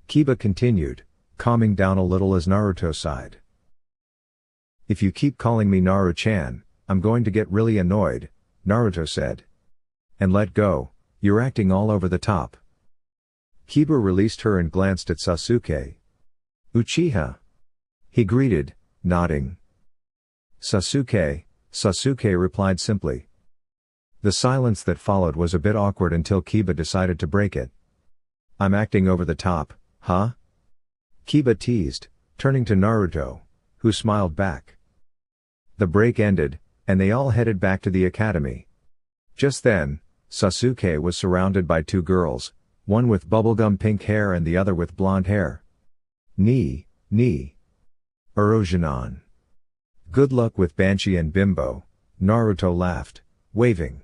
Kiba continued, calming down a little as Naruto sighed. If you keep calling me Naru-chan, I'm going to get really annoyed, Naruto said. And let go, you're acting all over the top. Kiba released her and glanced at Sasuke. Uchiha. He greeted, nodding. Sasuke replied simply. The silence that followed was a bit awkward until Kiba decided to break it. I'm acting over the top, huh? Kiba teased, turning to Naruto, who smiled back. The break ended, and they all headed back to the academy. Just then, Sasuke was surrounded by two girls, one with bubblegum pink hair and the other with blonde hair. Ni. Orochimaru. Good luck with Banshee and Bimbo, Naruto laughed, waving.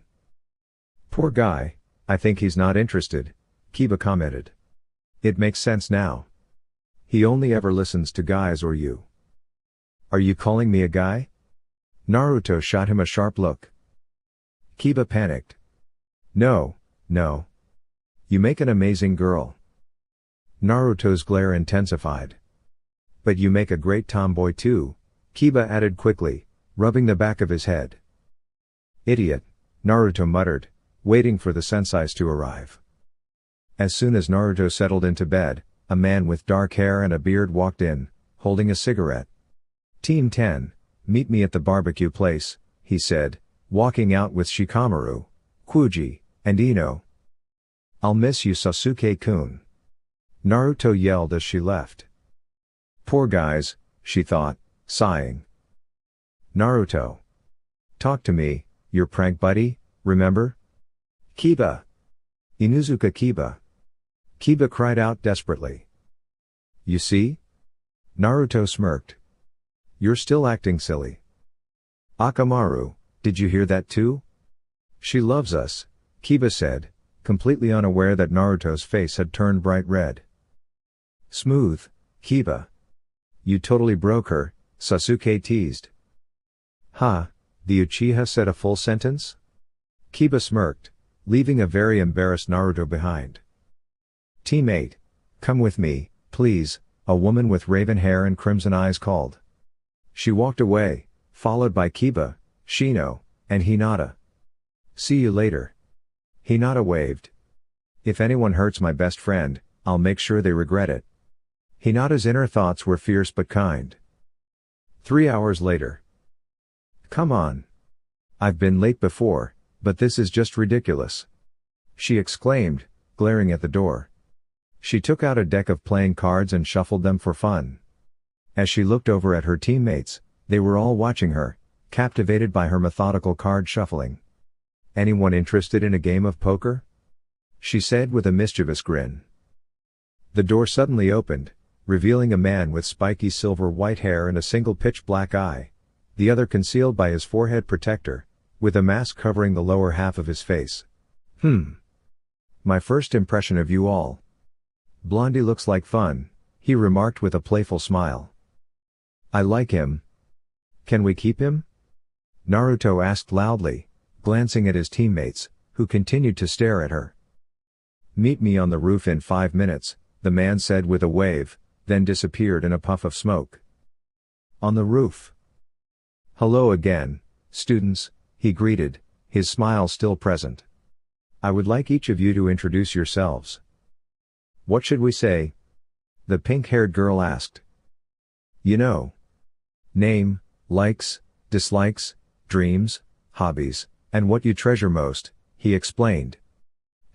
Poor guy, I think he's not interested, Kiba commented. It makes sense now. He only ever listens to guys or you. Are you calling me a guy? Naruto shot him a sharp look. Kiba panicked. No. You make an amazing girl. Naruto's glare intensified. But you make a great tomboy too, Kiba added quickly, rubbing the back of his head. Idiot, Naruto muttered, waiting for the senseis to arrive. As soon as Naruto settled into bed, a man with dark hair and a beard walked in, holding a cigarette. Team 10, meet me at the barbecue place, he said, walking out with Shikamaru, Kuji, and Ino. I'll miss you, Sasuke-kun. Naruto yelled as she left. Poor guys, she thought, sighing. Naruto. Talk to me, your prank buddy, remember? Kiba. Inuzuka Kiba. Kiba cried out desperately. You see? Naruto smirked. You're still acting silly. Akamaru, did you hear that too? She loves us, Kiba said, completely unaware that Naruto's face had turned bright red. Smooth, Kiba. You totally broke her, Sasuke teased. Ha, the Uchiha said a full sentence? Kiba smirked, leaving a very embarrassed Naruto behind. Teammate, come with me, please, a woman with raven hair and crimson eyes called. She walked away, followed by Kiba, Shino, and Hinata. See you later. Hinata waved. If anyone hurts my best friend, I'll make sure they regret it. Hinata's inner thoughts were fierce but kind. 3 hours later. Come on. I've been late before, but this is just ridiculous. She exclaimed, glaring at the door. She took out a deck of playing cards and shuffled them for fun. As she looked over at her teammates, they were all watching her, captivated by her methodical card shuffling. "Anyone interested in a game of poker?" she said with a mischievous grin. The door suddenly opened, revealing a man with spiky silver-white hair and a single pitch-black eye, the other concealed by his forehead protector, with a mask covering the lower half of his face. My first impression of you all. Blondie looks like fun," he remarked with a playful smile. "I like him. Can we keep him?" Naruto asked loudly, glancing at his teammates, who continued to stare at her. "Meet me on the roof in 5 minutes, the man said with a wave, then disappeared in a puff of smoke. On the roof. "Hello again, students," he greeted, his smile still present. "I would like each of you to introduce yourselves." "What should we say?" the pink-haired girl asked. "You know. Name, likes, dislikes, dreams, hobbies, and what you treasure most," he explained.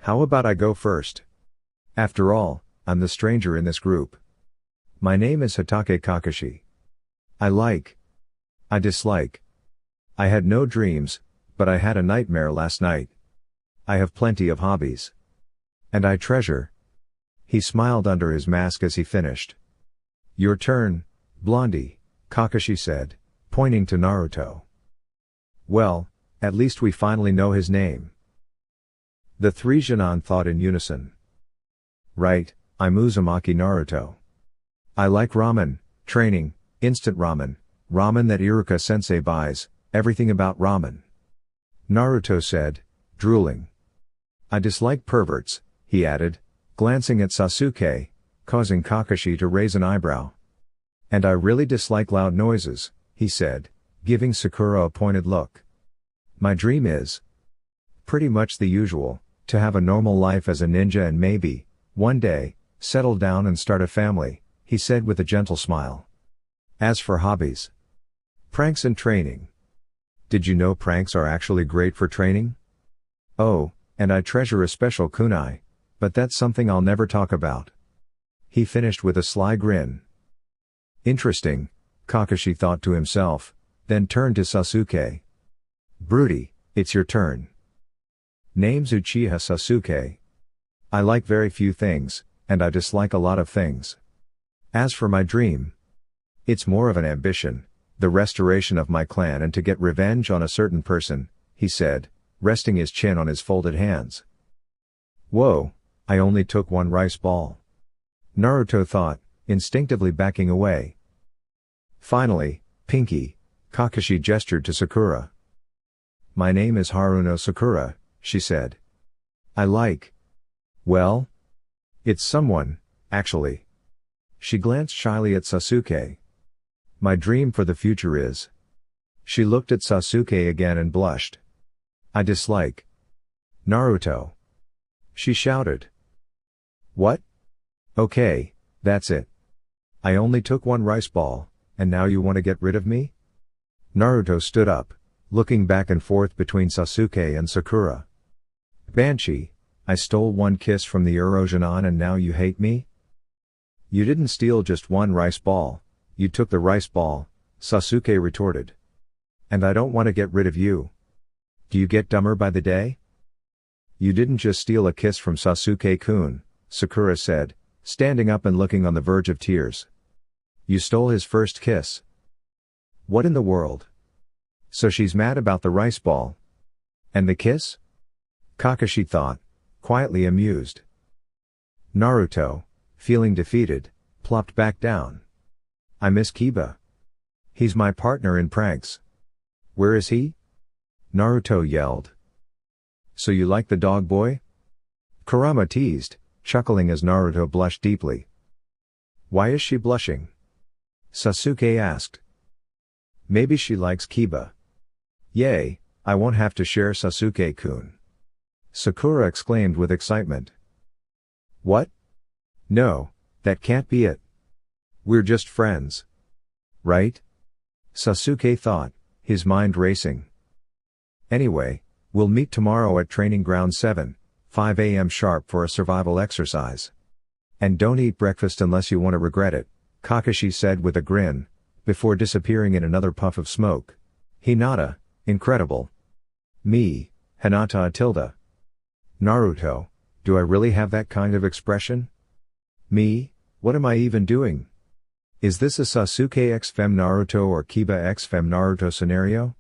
"How about I go first? After all, I'm the stranger in this group. My name is Hitake Kakashi. I dislike. I had no dreams, but I had a nightmare last night. I have plenty of hobbies. And I treasure." He smiled under his mask as he finished. "Your turn, Blondie," Kakashi said, pointing to Naruto. "Well, at least we finally know his name." The three Genin thought in unison. "Right, I'm Uzumaki Naruto. I like ramen, training, instant ramen, ramen that Iruka-sensei buys, everything about ramen." Naruto said, drooling. "I dislike perverts," he added, glancing at Sasuke, causing Kakashi to raise an eyebrow. "And I really dislike loud noises," he said, giving Sakura a pointed look. "My dream is pretty much the usual, to have a normal life as a ninja and maybe, one day, settle down and start a family," he said with a gentle smile. "As for hobbies, pranks and training. Did you know pranks are actually great for training? Oh, and I treasure a special kunai, but that's something I'll never talk about." He finished with a sly grin. "Interesting," Kakashi thought to himself, then turned to Sasuke. "Broody, it's your turn." Name's Uchiha Sasuke. I like very few things, and I dislike a lot of things. As for my dream, it's more of an ambition, the restoration of my clan and to get revenge on a certain person," he said, resting his chin on his folded hands. "Whoa, I only took one rice ball," Naruto thought, instinctively backing away. "Finally, Pinky," Kakashi gestured to Sakura. "My name is Haruno Sakura," she said. Well, it's someone, actually." She glanced shyly at Sasuke. "My dream for the future is..." She looked at Sasuke again and blushed. "I dislike Naruto," she shouted. "What? Okay, that's it. I only took one rice ball, and now you want to get rid of me?" Naruto stood up, looking back and forth between Sasuke and Sakura. "Banshee, I stole one kiss from the Urogenon and now you hate me?" "You didn't steal just one rice ball, you took the rice ball," Sasuke retorted. "And I don't want to get rid of you. Do you get dumber by the day?" "You didn't just steal a kiss from Sasuke-kun," Sakura said, standing up and looking on the verge of tears. "You stole his first kiss." "What in the world?" So she's mad about the rice ball. And the kiss? Kakashi thought, quietly amused. Naruto, feeling defeated, plopped back down. "I miss Kiba. He's my partner in pranks." "Where is he?" Naruto yelled. "So you like the dog boy?" Kurama teased, chuckling as Naruto blushed deeply. "Why is she blushing?" Sasuke asked. "Maybe she likes Kiba." "Yay, I won't have to share Sasuke-kun," Sakura exclaimed with excitement. "What? No, that can't be it. We're just friends. Right?" Sasuke thought, his mind racing. "Anyway, we'll meet tomorrow at Training Ground 7, 5 a.m. sharp for a survival exercise. And don't eat breakfast unless you want to regret it," Kakashi said with a grin, before disappearing in another puff of smoke. Hinata, incredible. Me, Hinata tilde. Naruto, do I really have that kind of expression? Me, what am I even doing? Is this a Sasuke x FemNaruto or Kiba x FemNaruto scenario?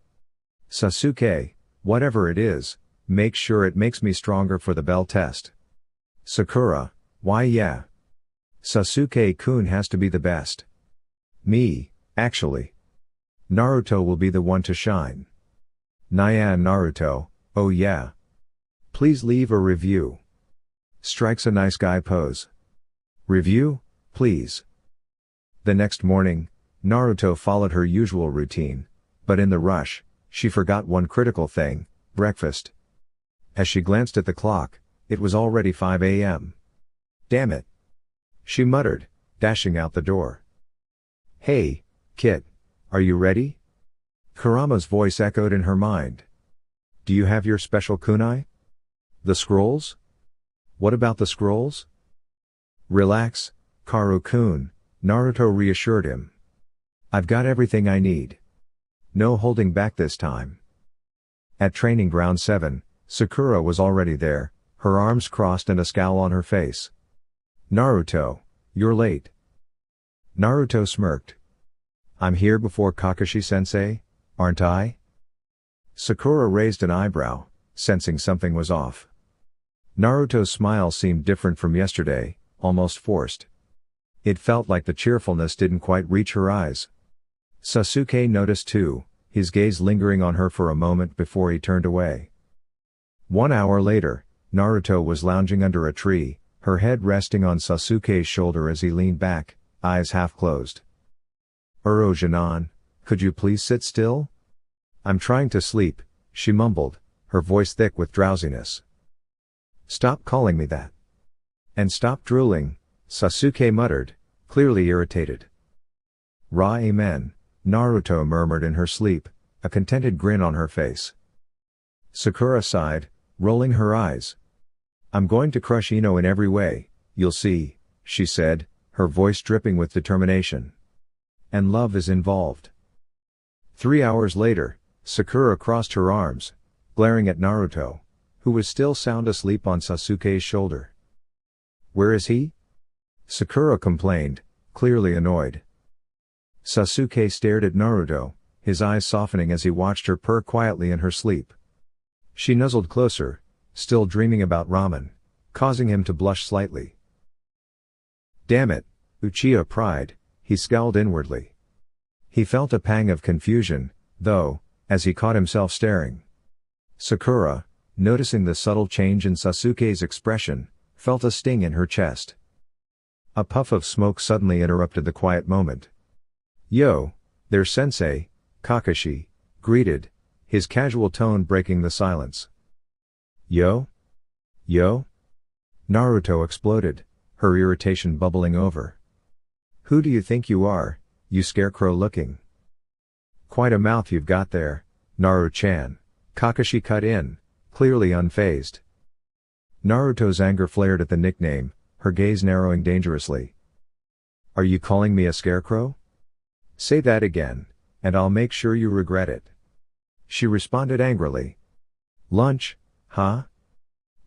Sasuke, whatever it is, make sure it makes me stronger for the bell test. Sakura, why yeah. Sasuke-kun has to be the best. Me, actually. Naruto will be the one to shine. Nyan Naruto, oh yeah. Please leave a review. Strikes a nice guy pose. Review, please. The next morning, Naruto followed her usual routine, but in the rush, she forgot one critical thing, breakfast. As she glanced at the clock, it was already 5 a.m. Damn it. She muttered, dashing out the door. Hey, Kit, are you ready? Kurama's voice echoed in her mind. Do you have your special kunai? The scrolls? What about the scrolls? Relax, Karu-kun, Naruto reassured him. I've got everything I need. No holding back this time. At training ground 7, Sakura was already there, her arms crossed and a scowl on her face. Naruto, you're late. Naruto smirked. I'm here before Kakashi-sensei, aren't I? Sakura raised an eyebrow, sensing something was off. Naruto's smile seemed different from yesterday, almost forced. It felt like the cheerfulness didn't quite reach her eyes. Sasuke noticed too, his gaze lingering on her for a moment before he turned away. 1 hour later, Naruto was lounging under a tree, her head resting on Sasuke's shoulder as he leaned back, eyes half closed. Uro-jinan, could you please sit still? I'm trying to sleep, she mumbled, her voice thick with drowsiness. Stop calling me that. And stop drooling, Sasuke muttered, clearly irritated. Ra-amen, Naruto murmured in her sleep, a contented grin on her face. Sakura sighed, rolling her eyes. I'm going to crush Ino in every way, you'll see, she said, her voice dripping with determination. And love is involved. 3 hours later, Sakura crossed her arms, glaring at Naruto, who was still sound asleep on Sasuke's shoulder. Where is he? Sakura complained, clearly annoyed. Sasuke stared at Naruto, his eyes softening as he watched her purr quietly in her sleep. She nuzzled closer, still dreaming about ramen, causing him to blush slightly. Damn it, Uchiha pride, he scowled inwardly. He felt a pang of confusion, though, as he caught himself staring. Sakura, noticing the subtle change in Sasuke's expression, felt a sting in her chest. A puff of smoke suddenly interrupted the quiet moment. Yo, there's sensei, Kakashi, greeted, his casual tone breaking the silence. Yo? Yo? Naruto exploded, her irritation bubbling over. Who do you think you are, you scarecrow looking? Quite a mouth you've got there, Naru-chan, Kakashi cut in, clearly unfazed. Naruto's anger flared at the nickname, her gaze narrowing dangerously. Are you calling me a scarecrow? Say that again, and I'll make sure you regret it. She responded angrily. Lunch, huh?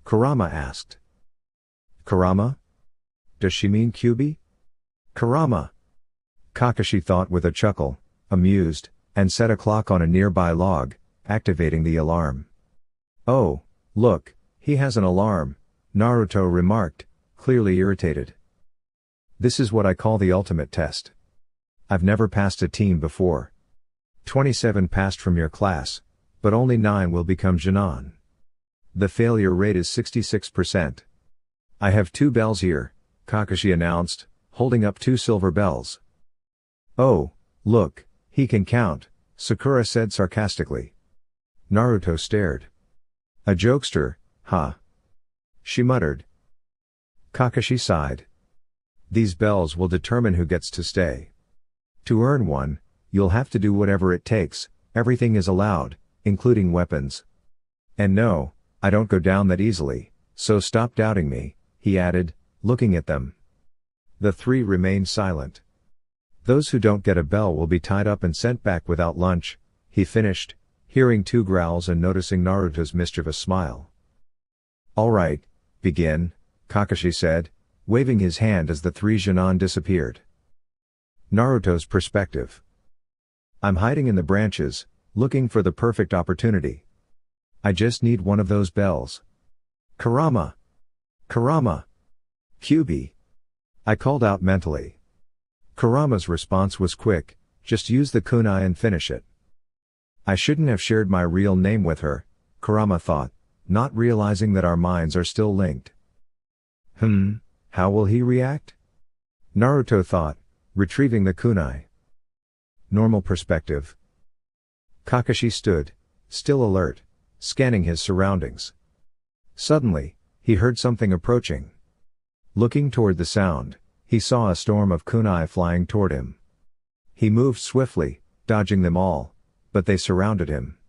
Kurama asked. Kurama? Does she mean Kyuubi? Kurama. Kakashi thought with a chuckle, amused, and set a clock on a nearby log, activating the alarm. Oh, look, he has an alarm, Naruto remarked, clearly irritated. This is what I call the ultimate test. I've never passed a team before. 27 passed from your class, but only 9 will become Jinan. The failure rate is 66%. I have 2 bells here, Kakashi announced, holding up 2 silver bells. Oh, look, he can count, Sakura said sarcastically. Naruto stared. A jokester, huh? She muttered. Kakashi sighed. These bells will determine who gets to stay. To earn one, you'll have to do whatever it takes, everything is allowed, including weapons. And no, I don't go down that easily, so stop doubting me, he added, looking at them. The 3 remained silent. Those who don't get a bell will be tied up and sent back without lunch, he finished, hearing two growls and noticing Naruto's mischievous smile. All right, begin, Kakashi said, waving his hand as the three genin disappeared. Naruto's perspective. I'm hiding in the branches, looking for the perfect opportunity. I just need one of those bells. Kurama! Kurama! Kyuubi! I called out mentally. Kurama's response was quick, just use the kunai and finish it. I shouldn't have shared my real name with her, Kurama thought, not realizing that our minds are still linked. How will he react? Naruto thought, retrieving the kunai. Normal perspective. Kakashi stood, still alert, scanning his surroundings. Suddenly, he heard something approaching. Looking toward the sound, he saw a storm of kunai flying toward him. He moved swiftly, dodging them all, but they surrounded him.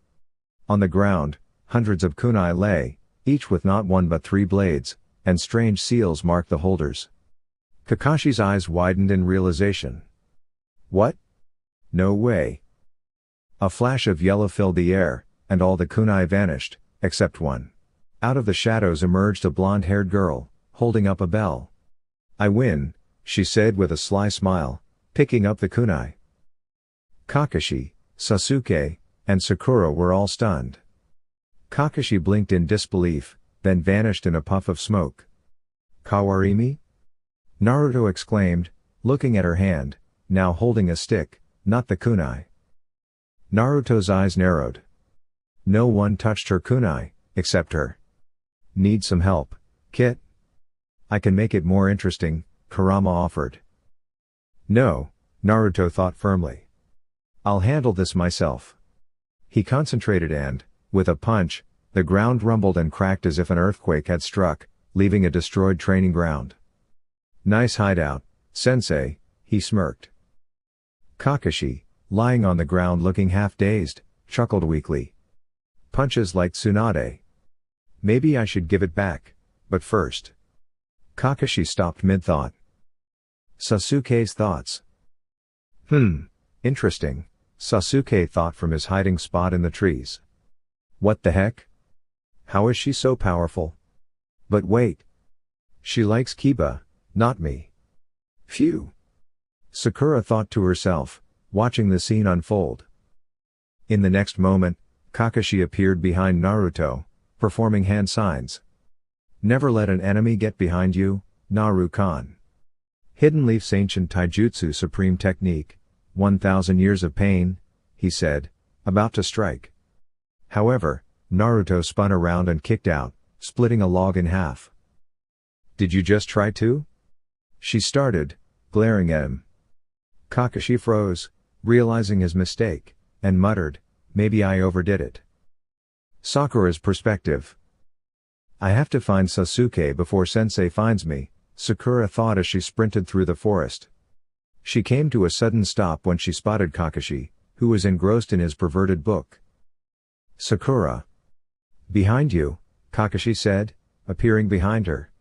On the ground, hundreds of kunai lay, each with not one but three blades, and strange seals marked the holders. Kakashi's eyes widened in realization. What? No way. A flash of yellow filled the air, and all the kunai vanished, except one. Out of the shadows emerged a blonde-haired girl, holding up a bell. I win, she said with a sly smile, picking up the kunai. Kakashi, Sasuke, and Sakura were all stunned. Kakashi blinked in disbelief, then vanished in a puff of smoke. Kawarimi? Naruto exclaimed, looking at her hand, now holding a stick, not the kunai. Naruto's eyes narrowed. No one touched her kunai, except her. Need some help, Kit? I can make it more interesting, Kurama offered. No, Naruto thought firmly. I'll handle this myself. He concentrated and, with a punch, the ground rumbled and cracked as if an earthquake had struck, leaving a destroyed training ground. Nice hideout, sensei, he smirked. Kakashi, lying on the ground looking half-dazed, chuckled weakly. Punches like Tsunade. Maybe I should give it back, but first. Kakashi stopped mid-thought. Sasuke's thoughts. Interesting, Sasuke thought from his hiding spot in the trees. What the heck? How is she so powerful? But wait. She likes Kiba, not me. Phew. Sakura thought to herself, watching the scene unfold. In the next moment, Kakashi appeared behind Naruto, performing hand signs. Never let an enemy get behind you, Naru-kan. Hidden Leaf's ancient taijutsu supreme technique, 1,000 years of pain, he said, about to strike. However, Naruto spun around and kicked out, splitting a log in half. Did you just try to? She started, glaring at him. Kakashi froze, realizing his mistake, and muttered, maybe I overdid it. Sakura's perspective. I have to find Sasuke before Sensei finds me, Sakura thought as she sprinted through the forest. She came to a sudden stop when she spotted Kakashi, who was engrossed in his perverted book. Sakura. Behind you, Kakashi said, appearing behind her.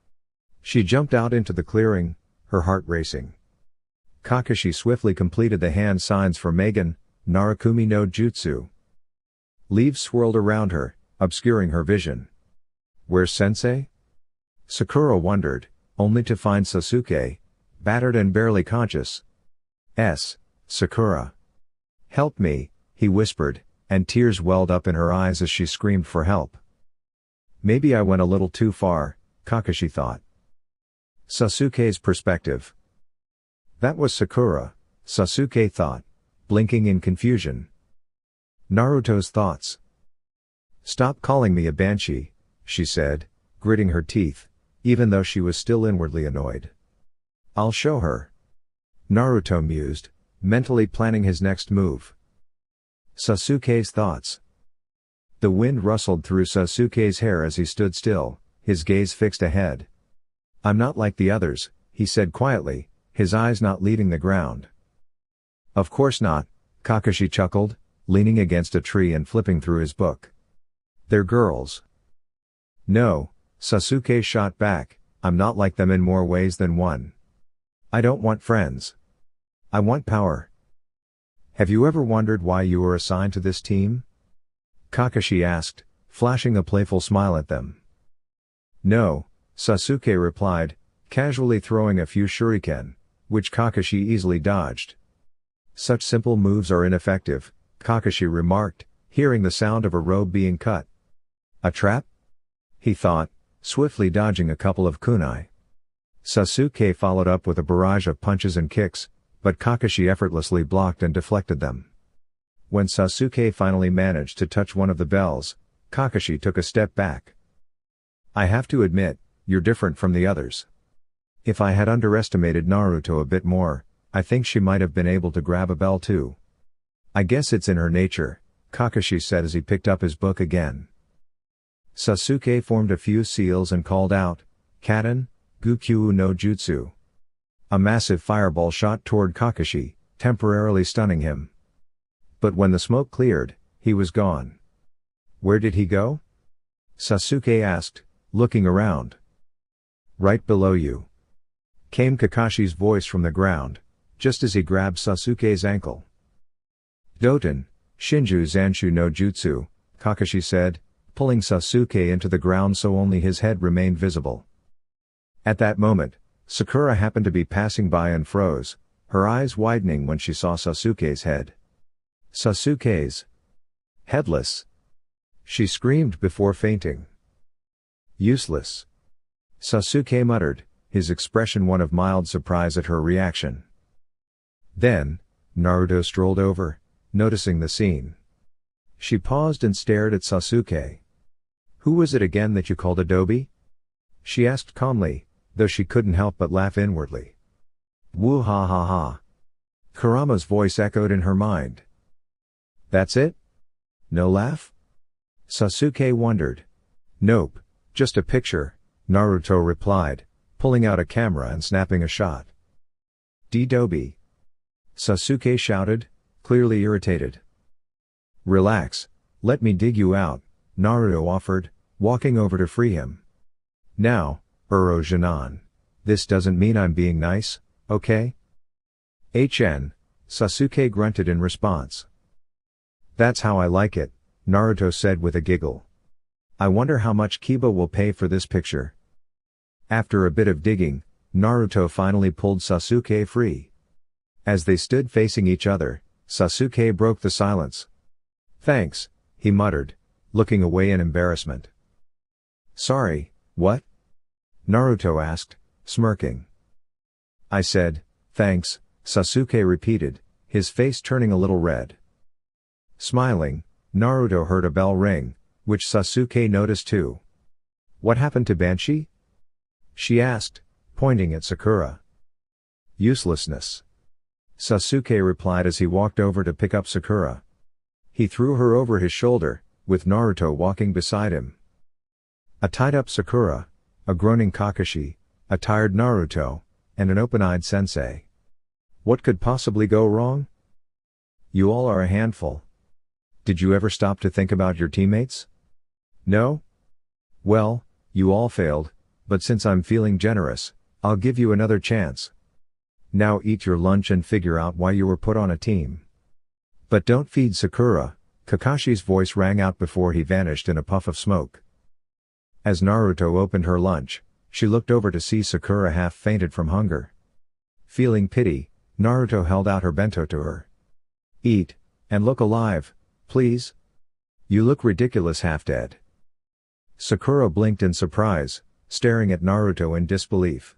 She jumped out into the clearing, her heart racing. Kakashi swiftly completed the hand signs for Megan, Narakumi no Jutsu. Leaves swirled around her, obscuring her vision. Where's Sensei? Sakura wondered, only to find Sasuke, battered and barely conscious. Sakura. Help me, he whispered, and tears welled up in her eyes as she screamed for help. Maybe I went a little too far, Kakashi thought. Sasuke's perspective. That was Sakura, Sasuke thought, blinking in confusion. Naruto's thoughts. Stop calling me a banshee, she said, gritting her teeth, even though she was still inwardly annoyed. I'll show her. Naruto mused, mentally planning his next move. Sasuke's thoughts. The wind rustled through Sasuke's hair as he stood still, his gaze fixed ahead. I'm not like the others, he said quietly, his eyes not leaving the ground. Of course not, Kakashi chuckled, leaning against a tree and flipping through his book. They're girls. No, Sasuke shot back, I'm not like them in more ways than one. I don't want friends. I want power. Have you ever wondered why you were assigned to this team? Kakashi asked, flashing a playful smile at them. No, Sasuke replied, casually throwing a few shuriken, which Kakashi easily dodged. Such simple moves are ineffective, Kakashi remarked, hearing the sound of a robe being cut. A trap? He thought, swiftly dodging a couple of kunai. Sasuke followed up with a barrage of punches and kicks, but Kakashi effortlessly blocked and deflected them. When Sasuke finally managed to touch one of the bells, Kakashi took a step back. I have to admit, you're different from the others. If I had underestimated Naruto a bit more, I think she might have been able to grab a bell too. I guess it's in her nature, Kakashi said as he picked up his book again. Sasuke formed a few seals and called out, Katen, Gukyu no Jutsu. A massive fireball shot toward Kakashi, temporarily stunning him. But when the smoke cleared, he was gone. Where did he go? Sasuke asked, looking around. Right below you. Came Kakashi's voice from the ground, just as he grabbed Sasuke's ankle. Doten, Shinju Zanshu no Jutsu, Kakashi said, pulling Sasuke into the ground so only his head remained visible. At that moment, Sakura happened to be passing by and froze, her eyes widening when she saw Sasuke's head. Sasuke's headless. She screamed before fainting. Useless. Sasuke muttered, his expression one of mild surprise at her reaction. Then, Naruto strolled over, noticing the scene. She paused and stared at Sasuke. Who was it again that you called Adobe? She asked calmly, though she couldn't help but laugh inwardly. Woo ha ha ha. Kurama's voice echoed in her mind. That's it? No laugh? Sasuke wondered. Nope, just a picture, Naruto replied, pulling out a camera and snapping a shot. D-Dobi. Sasuke shouted, clearly irritated. Relax, let me dig you out, Naruto offered, walking over to free him. Now, Orochimaru. This doesn't mean I'm being nice, okay? Sasuke grunted in response. That's how I like it, Naruto said with a giggle. I wonder how much Kiba will pay for this picture. After a bit of digging, Naruto finally pulled Sasuke free. As they stood facing each other, Sasuke broke the silence. Thanks, he muttered, looking away in embarrassment. Sorry, what? Naruto asked, smirking. I said, thanks, Sasuke repeated, his face turning a little red. Smiling, Naruto heard a bell ring, which Sasuke noticed too. What happened to Banshee? She asked, pointing at Sakura. Uselessness. Sasuke replied as he walked over to pick up Sakura. He threw her over his shoulder, with Naruto walking beside him. A tied-up Sakura, a groaning Kakashi, a tired Naruto, and an open-eyed sensei. What could possibly go wrong? You all are a handful. Did you ever stop to think about your teammates? No? Well, you all failed, but since I'm feeling generous, I'll give you another chance. Now eat your lunch and figure out why you were put on a team. But don't feed Sakura, Kakashi's voice rang out before he vanished in a puff of smoke. As Naruto opened her lunch, she looked over to see Sakura half fainted from hunger. Feeling pity, Naruto held out her bento to her. Eat, and look alive, please. You look ridiculous half dead. Sakura blinked in surprise, staring at Naruto in disbelief.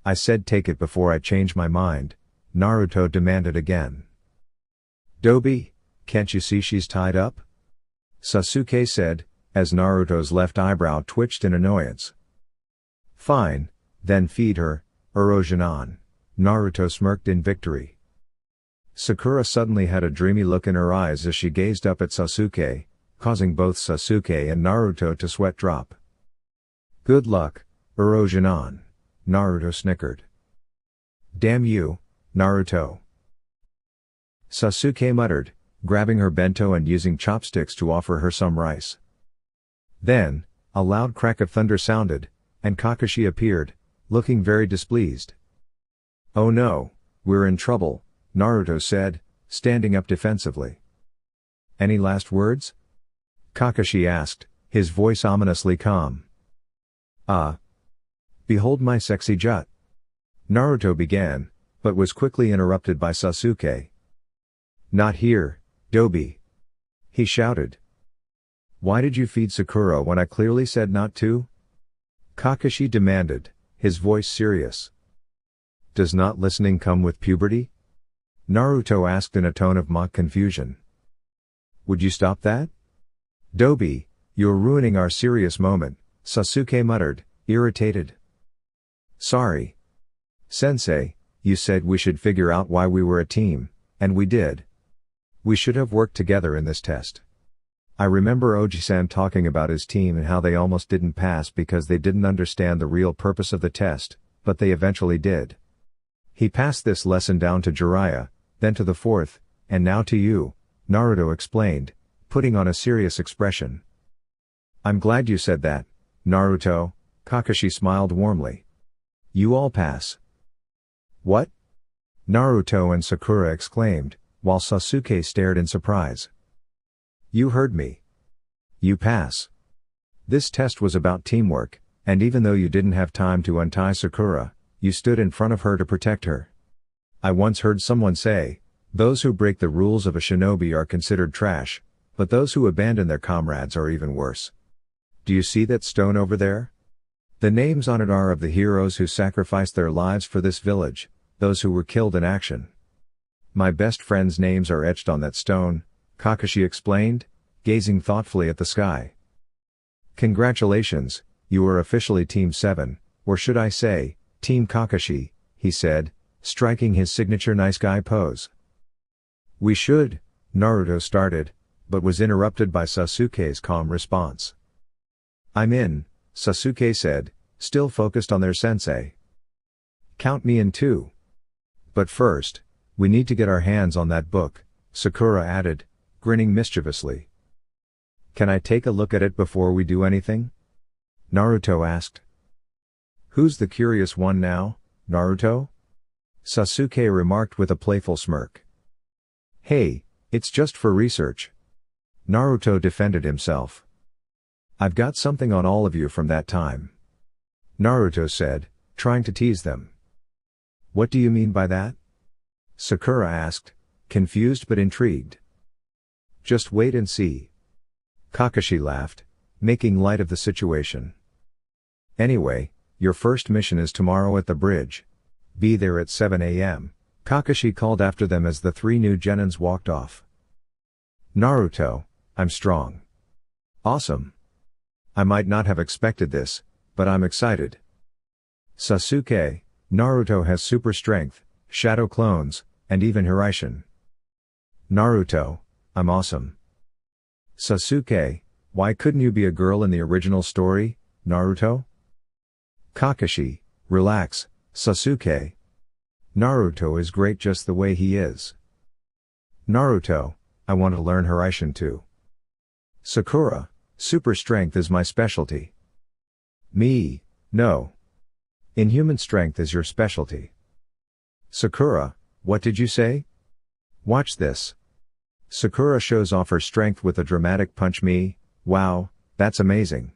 I said take it before I change my mind, Naruto demanded again. Dobi, can't you see she's tied up? Sasuke said, as Naruto's left eyebrow twitched in annoyance. Fine, then feed her, Orochimaru, Naruto smirked in victory. Sakura suddenly had a dreamy look in her eyes as she gazed up at Sasuke, causing both Sasuke and Naruto to sweat drop. Good luck, Orochimaru, Naruto snickered. Damn you, Naruto. Sasuke muttered, grabbing her bento and using chopsticks to offer her some rice. Then, a loud crack of thunder sounded, and Kakashi appeared, looking very displeased. Oh no, we're in trouble, Naruto said, standing up defensively. Any last words? Kakashi asked, his voice ominously calm. Behold my sexy jut. Naruto began, but was quickly interrupted by Sasuke. Not here, Dobi. He shouted. Why did you feed Sakura when I clearly said not to? Kakashi demanded, his voice serious. Does not listening come with puberty? Naruto asked in a tone of mock confusion. Would you stop that? Dobi, you're ruining our serious moment, Sasuke muttered, irritated. Sorry. Sensei, you said we should figure out why we were a team, and we did. We should have worked together in this test. I remember Oji-san talking about his team and how they almost didn't pass because they didn't understand the real purpose of the test, but they eventually did. He passed this lesson down to Jiraiya, then to the fourth, and now to you, Naruto explained, putting on a serious expression. I'm glad you said that, Naruto, Kakashi smiled warmly. You all pass. What? Naruto and Sakura exclaimed, while Sasuke stared in surprise. You heard me. You pass. This test was about teamwork, and even though you didn't have time to untie Sakura, you stood in front of her to protect her. I once heard someone say, those who break the rules of a shinobi are considered trash, but those who abandon their comrades are even worse. Do you see that stone over there? The names on it are of the heroes who sacrificed their lives for this village, those who were killed in action. My best friends' names are etched on that stone, Kakashi explained, gazing thoughtfully at the sky. Congratulations, you are officially Team 7, or should I say, Team Kakashi, he said, striking his signature nice guy pose. We should, Naruto started, but was interrupted by Sasuke's calm response. I'm in, Sasuke said, still focused on their sensei. Count me in too. But first, we need to get our hands on that book, Sakura added, grinning mischievously. Can I take a look at it before we do anything? Naruto asked. Who's the curious one now, Naruto? Sasuke remarked with a playful smirk. Hey, it's just for research. Naruto defended himself. I've got something on all of you from that time. Naruto said, trying to tease them. What do you mean by that? Sakura asked, confused but intrigued. Just wait and see. Kakashi laughed, making light of the situation. Anyway, your first mission is tomorrow at the bridge. Be there at 7 a.m., Kakashi called after them as the three new genins walked off. Naruto, I'm strong. Awesome. I might not have expected this, but I'm excited. Sasuke, Naruto has super strength, shadow clones, and even Hiraishin. Naruto, I'm awesome. Sasuke, why couldn't you be a girl in the original story, Naruto? Kakashi, relax, Sasuke. Naruto is great just the way he is. Naruto, I want to learn Hiraishin too. Sakura, super strength is my specialty. Me, no. Inhuman strength is your specialty. Sakura, what did you say? Watch this. Sakura shows off her strength with a dramatic punch. Me, wow, that's amazing.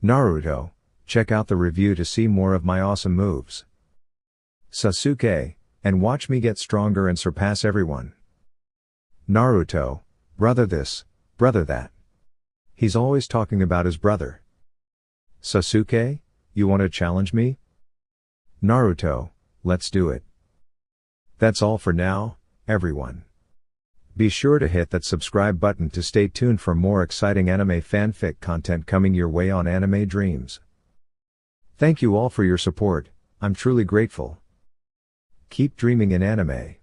Naruto, check out the review to see more of my awesome moves. Sasuke, and watch me get stronger and surpass everyone. Naruto, brother this, brother that. He's always talking about his brother. Sasuke, you want to challenge me? Naruto, let's do it. That's all for now, everyone. Be sure to hit that subscribe button to stay tuned for more exciting anime fanfic content coming your way on Anime Dreams. Thank you all for your support, I'm truly grateful. Keep dreaming in anime.